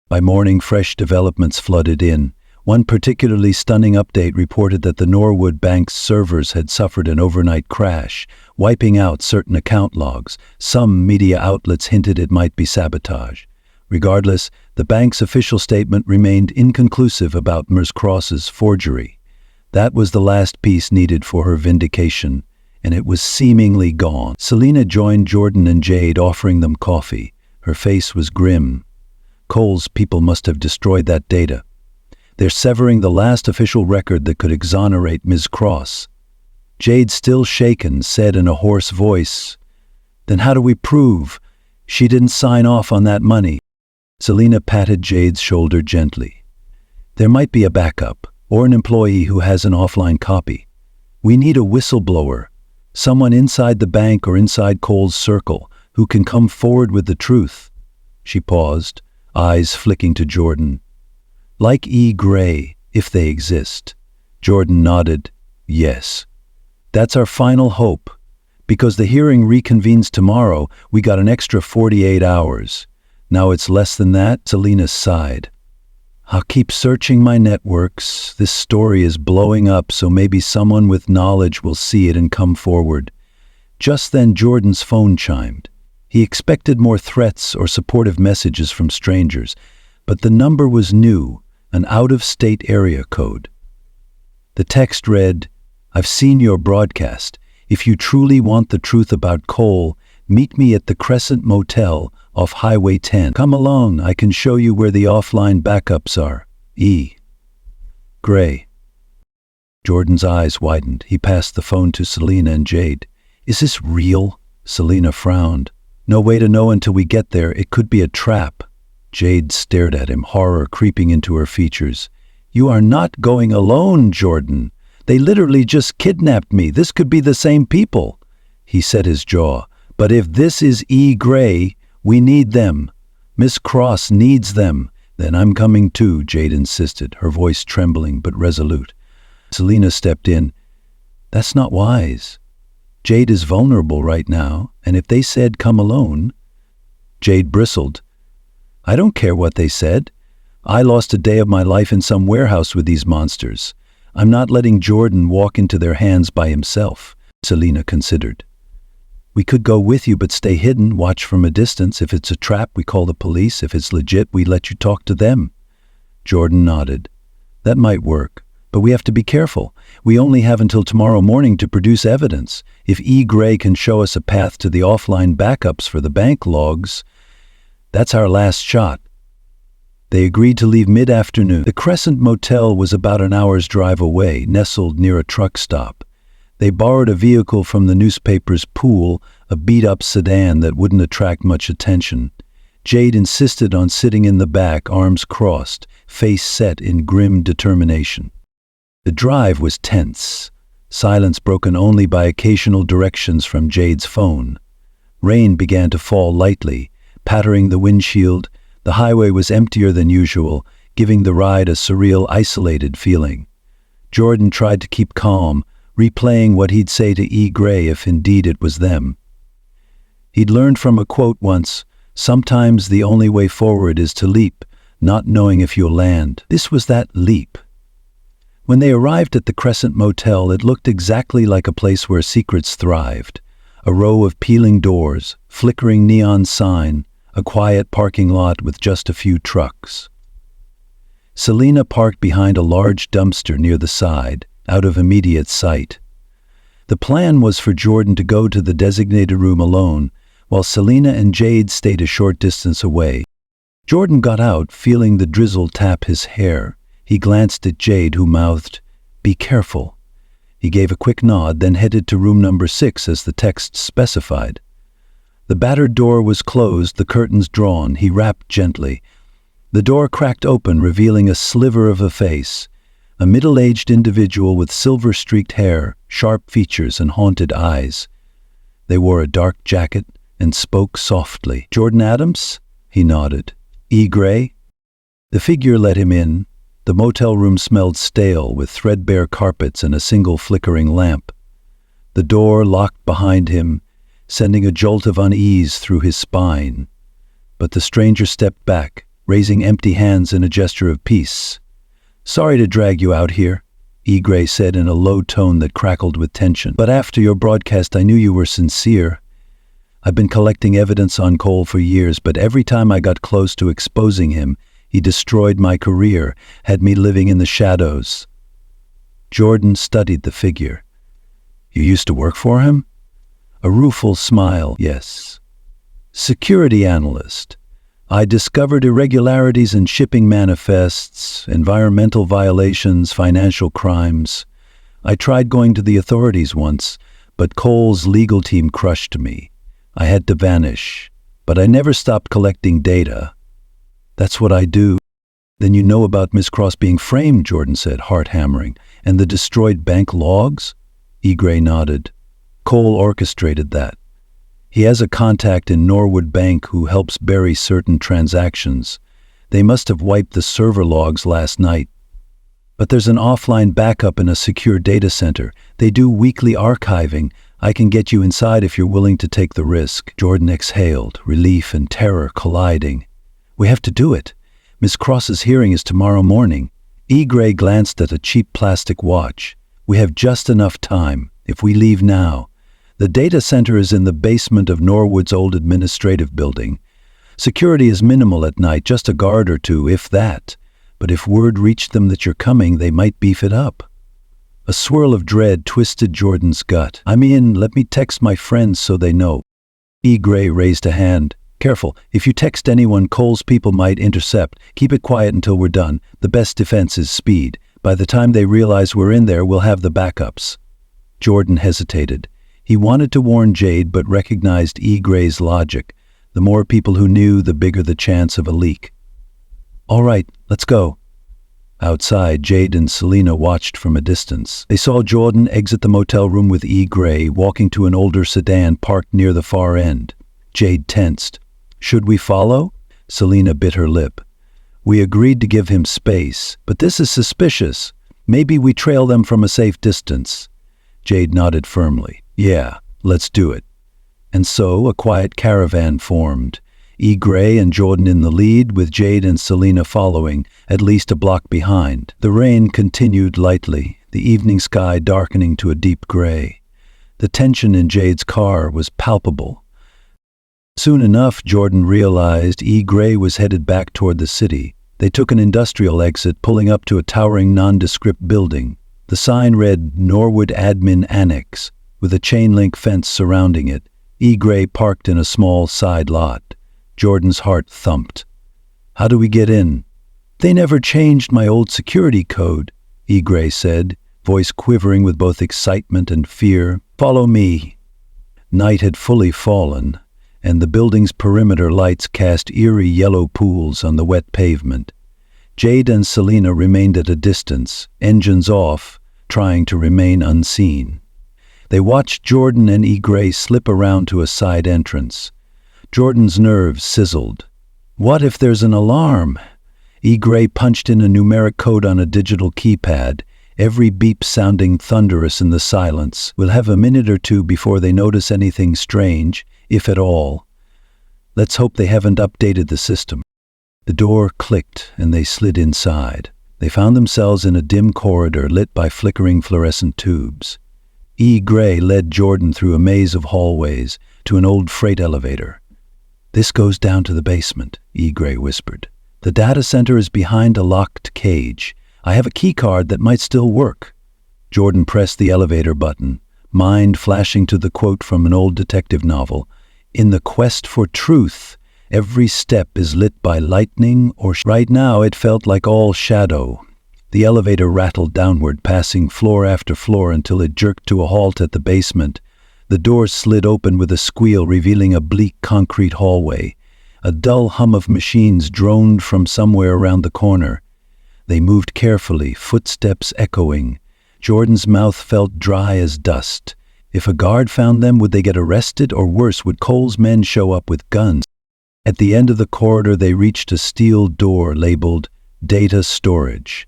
By morning, fresh developments flooded in. One particularly stunning update reported that the Norwood Bank's servers had suffered an overnight crash, wiping out certain account logs. Some media outlets hinted it might be sabotage. Regardless, the bank's official statement remained inconclusive about Ms. Cross's forgery. That was the last piece needed for her vindication, and it was seemingly gone. Selena joined Jordan and Jade, offering them coffee. Her face was grim. Cole's people must have destroyed that data. They're severing the last official record that could exonerate Ms. Cross. Jade, still shaken, said in a hoarse voice, "Then how do we prove she didn't sign off on that money?" Selena patted Jade's shoulder gently. "There might be a backup, or an employee who has an offline copy. We need a whistleblower, someone inside the bank or inside Cole's circle, who can come forward with the truth." She paused, eyes flicking to Jordan. "Like E. Gray, if they exist." Jordan nodded. "Yes. That's our final hope. Because the hearing reconvenes tomorrow, we got an extra 48 hours. Now it's less than that." Selena sighed. "I'll keep searching my networks. This story is blowing up, so maybe someone with knowledge will see it and come forward." Just then Jordan's phone chimed. He expected more threats or supportive messages from strangers, but the number was new, an out-of-state area code. The text read, "I've seen your broadcast. If you truly want the truth about Cole, meet me at the Crescent Motel off Highway 10. Come along, I can show you where the offline backups are. E. Gray." Jordan's eyes widened. He passed the phone to Selena and Jade. "Is this real?" Selena frowned. "No way to know until we get there. It could be a trap." Jade stared at him, horror creeping into her features. "You are not going alone, Jordan. They literally just kidnapped me. This could be the same people." He set his jaw. "But if this is E. Gray, we need them. Miss Cross needs them." "Then I'm coming too," Jade insisted, her voice trembling but resolute. Selena stepped in. "That's not wise. Jade is vulnerable right now, and if they said come alone..." Jade bristled. "I don't care what they said. I lost a day of my life in some warehouse with these monsters. I'm not letting Jordan walk into their hands by himself." Selena considered. "We could go with you but stay hidden, watch from a distance. If it's a trap, we call the police. If it's legit, we let you talk to them." Jordan nodded. "That might work, but we have to be careful. We only have until tomorrow morning to produce evidence. If E. Gray can show us a path to the offline backups for the bank logs, that's our last shot." They agreed to leave mid-afternoon. The Crescent Motel was about an hour's drive away, nestled near a truck stop. They borrowed a vehicle from the newspaper's pool, a beat-up sedan that wouldn't attract much attention. Jade insisted on sitting in the back, arms crossed, face set in grim determination. The drive was tense, silence broken only by occasional directions from Jade's phone. Rain began to fall lightly, pattering the windshield. The highway was emptier than usual, giving the ride a surreal, isolated feeling. Jordan tried to keep calm, replaying what he'd say to E. Gray if indeed it was them. He'd learned from a quote once, "Sometimes the only way forward is to leap, not knowing if you'll land." This was that leap. When they arrived at the Crescent Motel, it looked exactly like a place where secrets thrived. A row of peeling doors, flickering neon sign, a quiet parking lot with just a few trucks. Selena parked behind a large dumpster near the side, out of immediate sight. The plan was for Jordan to go to the designated room alone, while Selena and Jade stayed a short distance away. Jordan got out, feeling the drizzle tap his hair. He glanced at Jade, who mouthed, "Be careful." He gave a quick nod, then headed to room number 6 as the text specified. The battered door was closed, the curtains drawn. He rapped gently. The door cracked open, revealing a sliver of a face, a middle-aged individual with silver-streaked hair, sharp features, and haunted eyes. They wore a dark jacket and spoke softly. "Jordan Adams?" He nodded. "E. Gray?" The figure let him in. The motel room smelled stale, with threadbare carpets and a single flickering lamp. The door locked behind him, sending a jolt of unease through his spine. But the stranger stepped back, raising empty hands in a gesture of peace. "Sorry to drag you out here," E. Gray said in a low tone that crackled with tension. "But after your broadcast, I knew you were sincere. I've been collecting evidence on Cole for years, but every time I got close to exposing him, he destroyed my career, had me living in the shadows." Jordan studied the figure. "You used to work for him?" A rueful smile. "Yes. Security analyst. I discovered irregularities in shipping manifests, environmental violations, financial crimes. I tried going to the authorities once, but Cole's legal team crushed me. I had to vanish, but I never stopped collecting data. That's what I do." "Then you know about Miss Cross being framed," Jordan said, heart hammering. "And the destroyed bank logs?" E. Gray nodded. "Cole orchestrated that. He has a contact in Norwood Bank who helps bury certain transactions. They must have wiped the server logs last night. But there's an offline backup in a secure data center. They do weekly archiving. I can get you inside if you're willing to take the risk." Jordan exhaled, relief and terror colliding. "We have to do it. Miss Cross's hearing is tomorrow morning." E. Gray glanced at a cheap plastic watch. "We have just enough time, if we leave now. The data center is in the basement of Norwood's old administrative building. Security is minimal at night, just a guard or two, if that. But if word reached them that you're coming, they might beef it up." A swirl of dread twisted Jordan's gut. "I mean, let me text my friends so they know." E. Gray raised a hand. "Careful, if you text anyone, Cole's people might intercept. Keep it quiet until we're done. The best defense is speed. By the time they realize we're in there, we'll have the backups." Jordan hesitated. He wanted to warn Jade, but recognized E. Gray's logic. The more people who knew, the bigger the chance of a leak. "All right, let's go." Outside, Jade and Selena watched from a distance. They saw Jordan exit the motel room with E. Gray, walking to an older sedan parked near the far end. Jade tensed. "Should we follow?" Selena bit her lip. "We agreed to give him space, but this is suspicious. Maybe we trail them from a safe distance." Jade nodded firmly. "Yeah, let's do it." And so a quiet caravan formed. E. Gray and Jordan in the lead, with Jade and Selena following, at least a block behind. The rain continued lightly, the evening sky darkening to a deep gray. The tension in Jade's car was palpable. Soon enough, Jordan realized E. Gray was headed back toward the city. They took an industrial exit, pulling up to a towering nondescript building. The sign read Norwood Admin Annex, with a chain-link fence surrounding it. E. Gray parked in a small side lot. Jordan's heart thumped. "How do we get in?" "They never changed my old security code," E. Gray said, voice quivering with both excitement and fear. "Follow me." Night had fully fallen, and the building's perimeter lights cast eerie yellow pools on the wet pavement. Jade and Selena remained at a distance, engines off, trying to remain unseen. They watched Jordan and E. Gray slip around to a side entrance. Jordan's nerves sizzled. What if there's an alarm? E. Gray punched in a numeric code on a digital keypad. every beep sounding thunderous in the silence. We'll have a minute or two before they notice anything strange, if at all. Let's hope they haven't updated the system. The door clicked and they slid inside. They found themselves in a dim corridor lit by flickering fluorescent tubes. E. Gray led Jordan through a maze of hallways to an old freight elevator. "This goes down to the basement," E. Gray whispered. "The data center is behind a locked cage. I have a key card that might still work." Jordan pressed the elevator button, mind flashing to the quote from an old detective novel. "In the quest for truth, every step is lit by lightning or..." Right now it felt like all shadow. The elevator rattled downward, passing floor after floor until it jerked to a halt at the basement. The doors slid open with a squeal, revealing a bleak concrete hallway. A dull hum of machines droned from somewhere around the corner. They moved carefully, footsteps echoing. Jordan's mouth felt dry as dust. If a guard found them, would they get arrested, or worse, would Cole's men show up with guns? At the end of the corridor, they reached a steel door labeled Data Storage.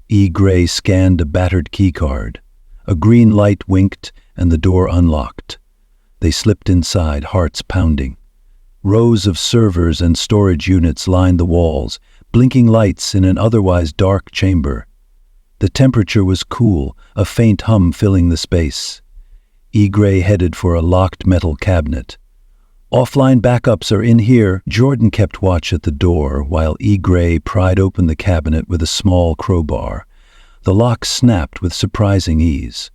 E. Gray scanned a battered keycard. A green light winked, and the door unlocked. They slipped inside, hearts pounding. Rows of servers and storage units lined the walls, blinking lights in an otherwise dark chamber. The temperature was cool, a faint hum filling the space. E. Gray headed for a locked metal cabinet. "Offline backups are in here." Jordan kept watch at the door while E. Gray pried open the cabinet with a small crowbar. The lock snapped with surprising ease.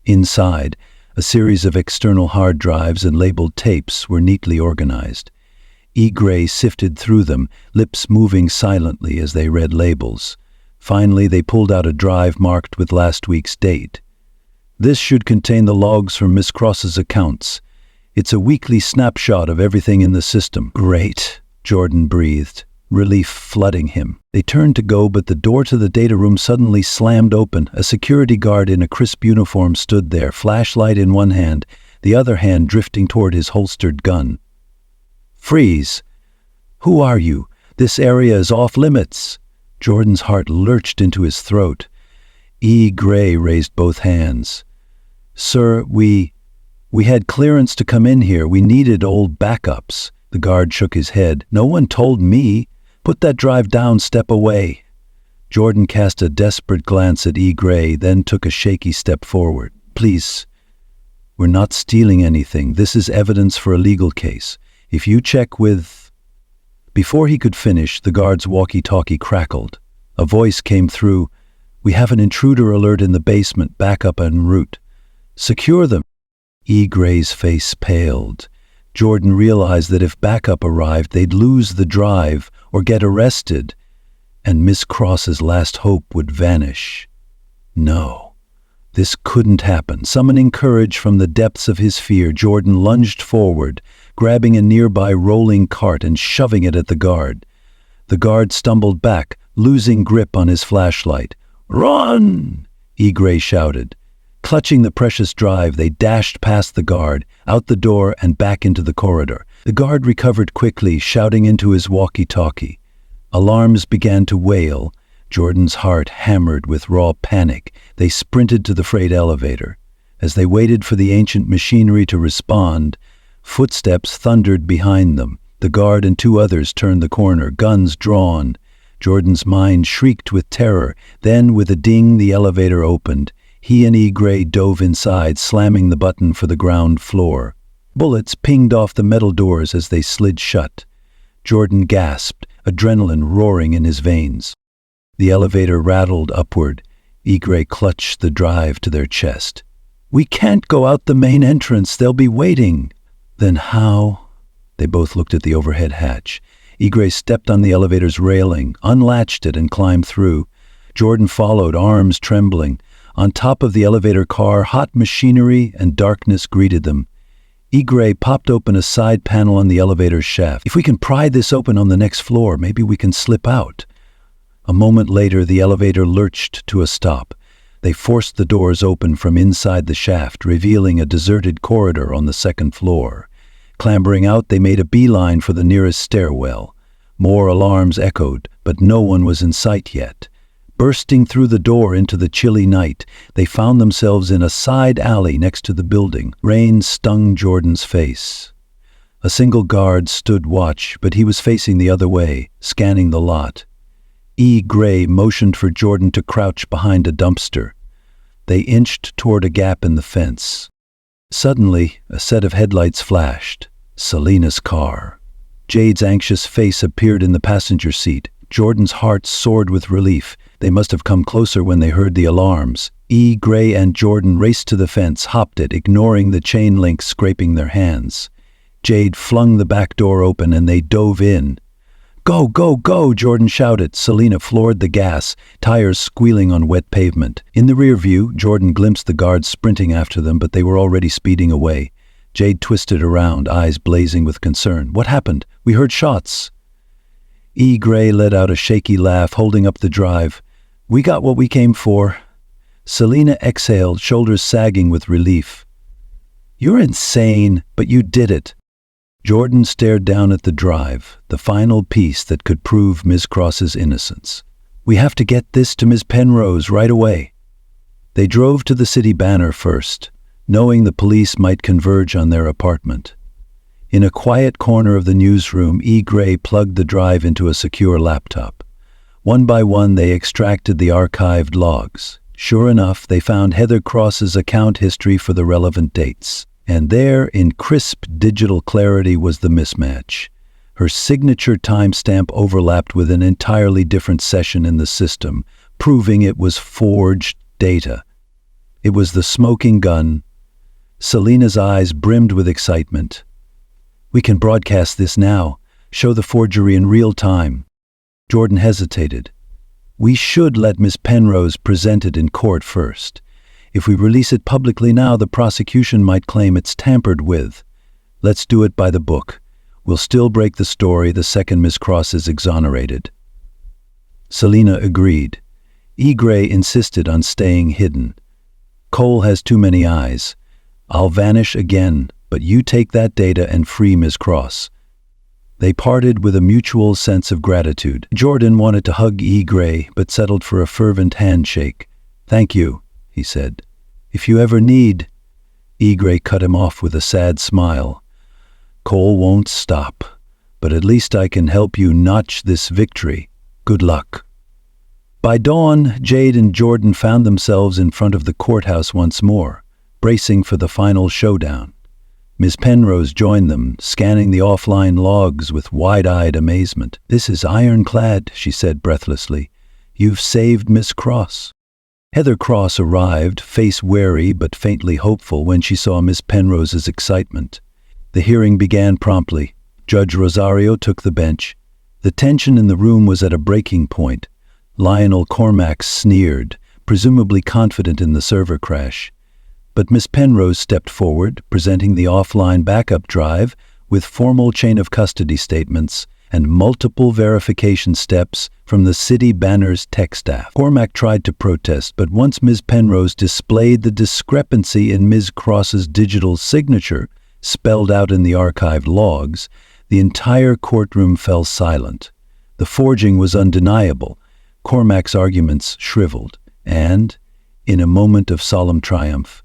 Inside, a series of external hard drives and labeled tapes were neatly organized. E. Gray sifted through them, lips moving silently as they read labels. Finally, they pulled out a drive marked with last week's date. "This should contain the logs from Miss Cross's accounts. It's a weekly snapshot of everything in the system." "Great," Jordan breathed, relief flooding him. They turned to go, but the door to the data room suddenly slammed open. A security guard in a crisp uniform stood there, flashlight in one hand, the other hand drifting toward his holstered gun. "Freeze! Who are you? This area is off limits." Jordan's heart lurched into his throat. E. Gray raised both hands. "Sir, we had clearance to come in here. We needed old backups." The guard shook his head. "No one told me. Put that drive down, step away." Jordan cast a desperate glance at E. Gray, then took a shaky step forward. "Please, we're not stealing anything. This is evidence for a legal case. If you check with..." Before he could finish, the guard's walkie-talkie crackled. A voice came through. "We have an intruder alert in the basement, backup en route. Secure them." E. Gray's face paled. Jordan realized that if backup arrived, they'd lose the drive or get arrested, and Miss Cross's last hope would vanish. No, this couldn't happen. Summoning courage from the depths of his fear, Jordan lunged forward, grabbing a nearby rolling cart and shoving it at the guard. The guard stumbled back, losing grip on his flashlight. "Run!" E. Gray shouted. Clutching the precious drive, they dashed past the guard, out the door and back into the corridor. The guard recovered quickly, shouting into his walkie-talkie. Alarms began to wail. Jordan's heart hammered with raw panic. They sprinted to the freight elevator. As they waited for the ancient machinery to respond, footsteps thundered behind them. The guard and two others turned the corner, guns drawn. Jordan's mind shrieked with terror. Then, with a ding, the elevator opened. He and E. Gray dove inside, slamming the button for the ground floor. Bullets pinged off the metal doors as they slid shut. Jordan gasped, adrenaline roaring in his veins. The elevator rattled upward. E. Gray clutched the drive to their chest. "We can't go out the main entrance. They'll be waiting." "Then how?" They both looked at the overhead hatch. E. Gray stepped on the elevator's railing, unlatched it, and climbed through. Jordan followed, arms trembling. On top of the elevator car, hot machinery and darkness greeted them. E. Gray popped open a side panel on the elevator's shaft. "If we can pry this open on the next floor, maybe we can slip out." A moment later, the elevator lurched to a stop. They forced the doors open from inside the shaft, revealing a deserted corridor on the second floor. Clambering out, they made a beeline for the nearest stairwell. More alarms echoed, but no one was in sight yet. Bursting through the door into the chilly night, they found themselves in a side alley next to the building. Rain stung Jordan's face. A single guard stood watch, but he was facing the other way, scanning the lot. E. Gray motioned for Jordan to crouch behind a dumpster. They inched toward a gap in the fence. Suddenly, a set of headlights flashed. Selena's car. Jade's anxious face appeared in the passenger seat. Jordan's heart soared with relief. They must have come closer when they heard the alarms. E. Gray and Jordan raced to the fence, hopped it, ignoring the chain link scraping their hands. Jade flung the back door open and they dove in. "Go, go, go!" Jordan shouted. Selena floored the gas, tires squealing on wet pavement. In the rear view, Jordan glimpsed the guards sprinting after them, but they were already speeding away. Jade twisted around, eyes blazing with concern. "What happened? We heard shots." E. Gray let out a shaky laugh, holding up the drive. "We got what we came for." Selena exhaled, shoulders sagging with relief. "You're insane, but you did it." Jordan stared down at the drive, the final piece that could prove Ms. Cross's innocence. "We have to get this to Ms. Penrose right away." They drove to the city banner first, knowing the police might converge on their apartment. In a quiet corner of the newsroom, E. Gray plugged the drive into a secure laptop. One by one, they extracted the archived logs. Sure enough, they found Heather Cross's account history for the relevant dates. And there, in crisp digital clarity, was the mismatch. Her signature timestamp overlapped with an entirely different session in the system, proving it was forged data. It was the smoking gun. Selena's eyes brimmed with excitement. "We can broadcast this now, show the forgery in real time." Jordan hesitated. "We should let Miss Penrose present it in court first. If we release it publicly now, the prosecution might claim it's tampered with. Let's do it by the book. We'll still break the story the second Miss Cross is exonerated." Selena agreed. E. Gray insisted on staying hidden. "Cole has too many eyes. I'll vanish again, but you take that data and free Miss Cross." They parted with a mutual sense of gratitude. Jordan wanted to hug E. Gray, but settled for a fervent handshake. "Thank you," he said. "If you ever need—" E. Gray cut him off with a sad smile. "Cole won't stop, but at least I can help you notch this victory. Good luck." By dawn, Jade and Jordan found themselves in front of the courthouse once more, bracing for the final showdown. Miss Penrose joined them, scanning the offline logs with wide-eyed amazement. "This is ironclad," she said breathlessly. "You've saved Miss Cross." Heather Cross arrived, face wary but faintly hopeful when she saw Miss Penrose's excitement. The hearing began promptly. Judge Rosario took the bench. The tension in the room was at a breaking point. Lionel Cormack sneered, presumably confident in the server crash. But Miss Penrose stepped forward, presenting the offline backup drive with formal chain of custody statements and multiple verification steps from the city banner's tech staff. Cormack tried to protest, but once Ms. Penrose displayed the discrepancy in Ms. Cross's digital signature, spelled out in the archived logs, the entire courtroom fell silent. The forging was undeniable. Cormack's arguments shriveled, and, in a moment of solemn triumph,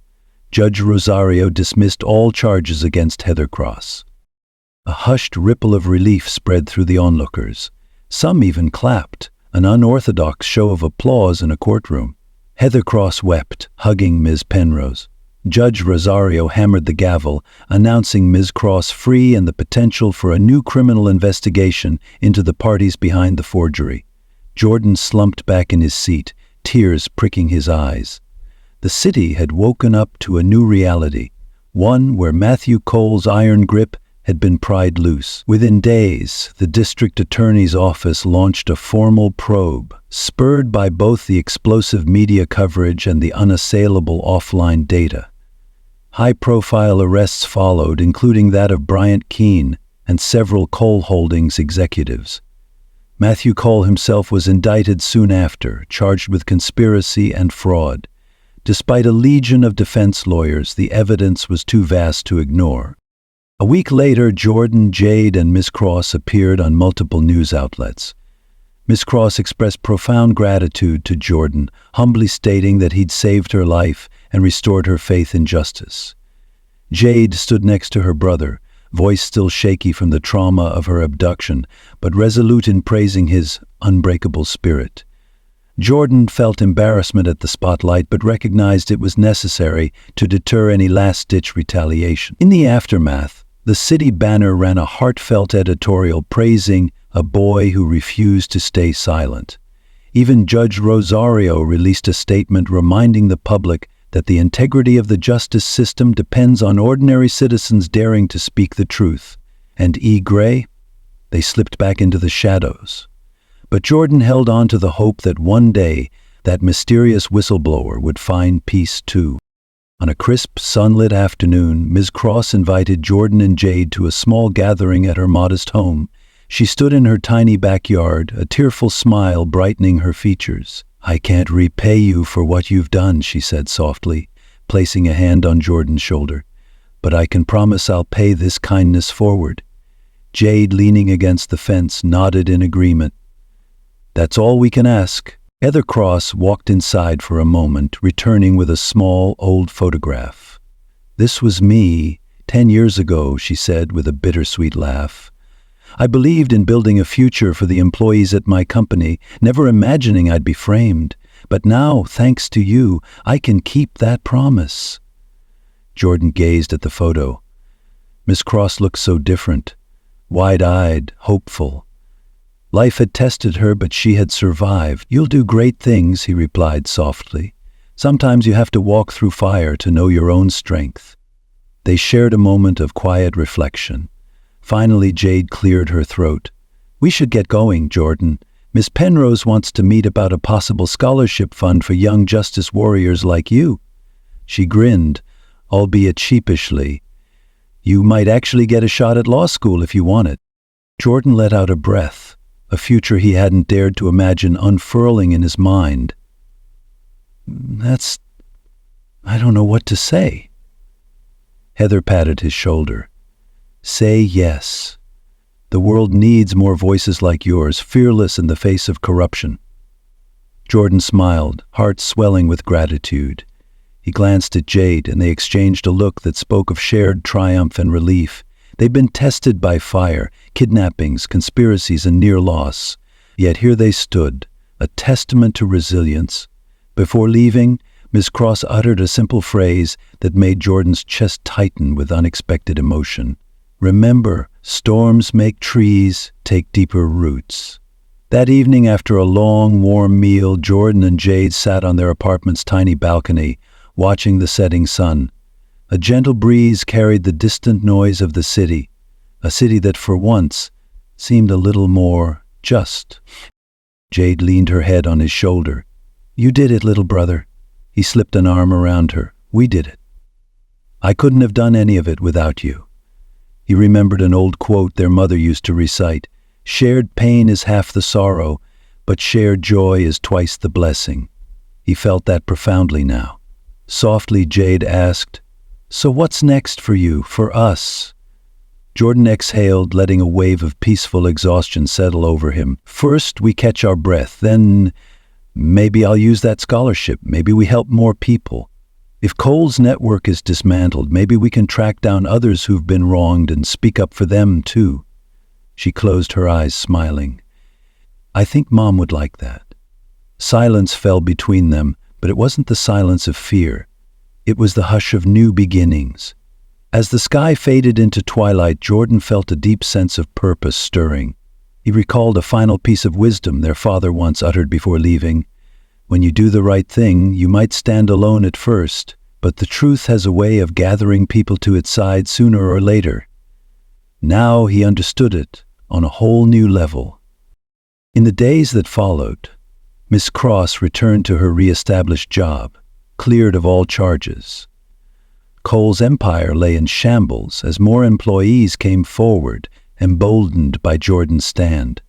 Judge Rosario dismissed all charges against Heather Cross. A hushed ripple of relief spread through the onlookers. Some even clapped, an unorthodox show of applause in a courtroom. Heather Cross wept, hugging Ms. Penrose. Judge Rosario hammered the gavel, announcing Ms. Cross free and the potential for a new criminal investigation into the parties behind the forgery. Jordan slumped back in his seat, tears pricking his eyes. The city had woken up to a new reality, one where Matthew Cole's iron grip had been pried loose. Within days, the district attorney's office launched a formal probe, spurred by both the explosive media coverage and the unassailable offline data. High-profile arrests followed, including that of Bryant Keene and several Cole Holdings executives. Matthew Cole himself was indicted soon after, charged with conspiracy and fraud. Despite a legion of defense lawyers, the evidence was too vast to ignore. A week later, Jordan, Jade, and Miss Cross appeared on multiple news outlets. Miss Cross expressed profound gratitude to Jordan, humbly stating that he'd saved her life and restored her faith in justice. Jade stood next to her brother, voice still shaky from the trauma of her abduction, but resolute in praising his unbreakable spirit. Jordan felt embarrassment at the spotlight, but recognized it was necessary to deter any last-ditch retaliation. In the aftermath, the city banner ran a heartfelt editorial praising a boy who refused to stay silent. Even Judge Rosario released a statement reminding the public that the integrity of the justice system depends on ordinary citizens daring to speak the truth. And E. Gray? They slipped back into the shadows. But Jordan held on to the hope that one day that mysterious whistleblower would find peace too. On a crisp, sunlit afternoon, Ms. Cross invited Jordan and Jade to a small gathering at her modest home. She stood in her tiny backyard, a tearful smile brightening her features. "I can't repay you for what you've done," she said softly, placing a hand on Jordan's shoulder. "But I can promise I'll pay this kindness forward." Jade, leaning against the fence, nodded in agreement. "That's all we can ask." Heather Cross walked inside for a moment, returning with a small, old photograph. "This was me 10 years ago," she said with a bittersweet laugh. "I believed in building a future for the employees at my company, never imagining I'd be framed. But now, thanks to you, I can keep that promise." Jordan gazed at the photo. Miss Cross looked so different, wide-eyed, hopeful. Life had tested her, but she had survived. "You'll do great things," he replied softly. "Sometimes you have to walk through fire to know your own strength." They shared a moment of quiet reflection. Finally, Jade cleared her throat. "We should get going, Jordan. Miss Penrose wants to meet about a possible scholarship fund for young justice warriors like you." She grinned, albeit sheepishly. "You might actually get a shot at law school if you want it." Jordan let out a breath, a future he hadn't dared to imagine unfurling in his mind. I don't know what to say." Heather patted his shoulder. "Say yes. The world needs more voices like yours, fearless in the face of corruption." Jordan smiled, heart swelling with gratitude. He glanced at Jade, and they exchanged a look that spoke of shared triumph and relief. They'd been tested by fire, kidnappings, conspiracies, and near loss. Yet here they stood, a testament to resilience. Before leaving, Miss Cross uttered a simple phrase that made Jordan's chest tighten with unexpected emotion. "Remember, storms make trees take deeper roots." That evening, after a long, warm meal, Jordan and Jade sat on their apartment's tiny balcony, watching the setting sun. A gentle breeze carried the distant noise of the city, a city that for once seemed a little more just. Jade leaned her head on his shoulder. "You did it, little brother." He slipped an arm around her. "We did it. I couldn't have done any of it without you." He remembered an old quote their mother used to recite: "Shared pain is half the sorrow, but shared joy is twice the blessing." He felt that profoundly now. Softly, Jade asked, "So what's next for you, for us?" Jordan exhaled, letting a wave of peaceful exhaustion settle over him. "First, we catch our breath. Then, maybe I'll use that scholarship. Maybe we help more people. If Cole's network is dismantled, maybe we can track down others who've been wronged and speak up for them, too." She closed her eyes, smiling. "I think Mom would like that." Silence fell between them, but it wasn't the silence of fear. It was the hush of new beginnings. As the sky faded into twilight, Jordan felt a deep sense of purpose stirring. He recalled a final piece of wisdom their father once uttered before leaving. "When you do the right thing, you might stand alone at first, but the truth has a way of gathering people to its side sooner or later." Now he understood it on a whole new level. In the days that followed, Miss Cross returned to her re-established job, cleared of all charges. Cole's empire lay in shambles as more employees came forward, emboldened by Jordan's stand.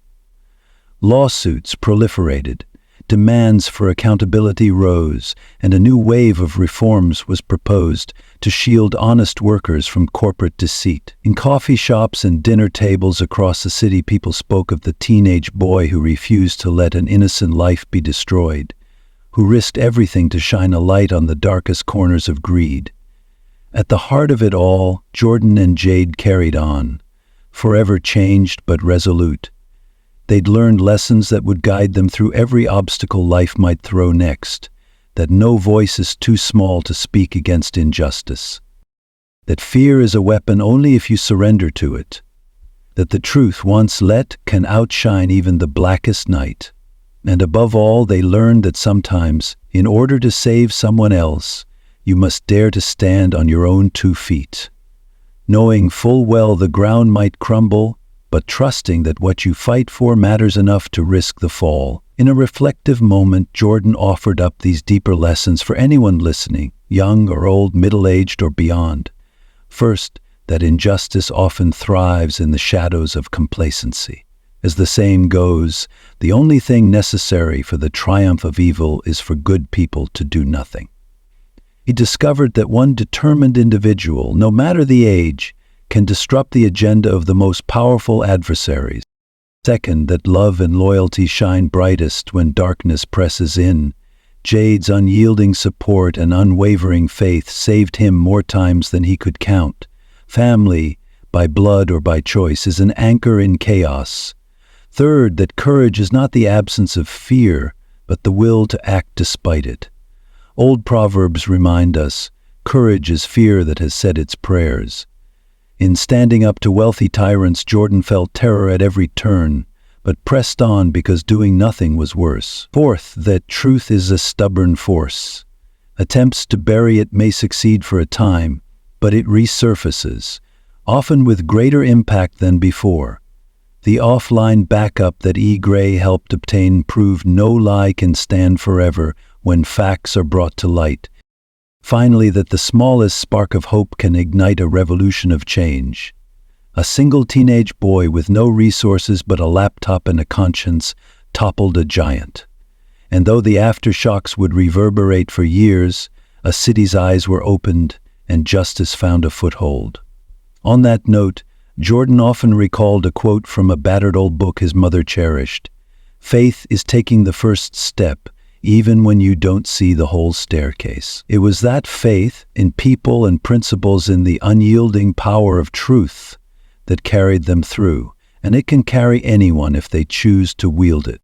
Lawsuits proliferated, demands for accountability rose, and a new wave of reforms was proposed to shield honest workers from corporate deceit. In coffee shops and dinner tables across the city, people spoke of the teenage boy who refused to let an innocent life be destroyed, who risked everything to shine a light on the darkest corners of greed. At the heart of it all, Jordan and Jade carried on, forever changed but resolute. They'd learned lessons that would guide them through every obstacle life might throw next, that no voice is too small to speak against injustice, that fear is a weapon only if you surrender to it, that the truth once let can outshine even the blackest night. And above all, they learned that sometimes, in order to save someone else, you must dare to stand on your own 2 feet, knowing full well the ground might crumble, but trusting that what you fight for matters enough to risk the fall. In a reflective moment, Jordan offered up these deeper lessons for anyone listening, young or old, middle-aged or beyond. First, that injustice often thrives in the shadows of complacency. As the saying goes, the only thing necessary for the triumph of evil is for good people to do nothing. He discovered that one determined individual, no matter the age, can disrupt the agenda of the most powerful adversaries. Second, that love and loyalty shine brightest when darkness presses in. Jade's unyielding support and unwavering faith saved him more times than he could count. Family, by blood or by choice, is an anchor in chaos. Third, that courage is not the absence of fear, but the will to act despite it. Old proverbs remind us, courage is fear that has said its prayers. In standing up to wealthy tyrants, Jordan felt terror at every turn, but pressed on because doing nothing was worse. Fourth, that truth is a stubborn force. Attempts to bury it may succeed for a time, but it resurfaces, often with greater impact than before. The offline backup that E. Gray helped obtain proved no lie can stand forever when facts are brought to light. Finally, that the smallest spark of hope can ignite a revolution of change. A single teenage boy with no resources but a laptop and a conscience toppled a giant. And though the aftershocks would reverberate for years, a city's eyes were opened and justice found a foothold. On that note, Jordan often recalled a quote from a battered old book his mother cherished. "Faith is taking the first step, even when you don't see the whole staircase." It was that faith in people and principles, in the unyielding power of truth, that carried them through, and it can carry anyone if they choose to wield it.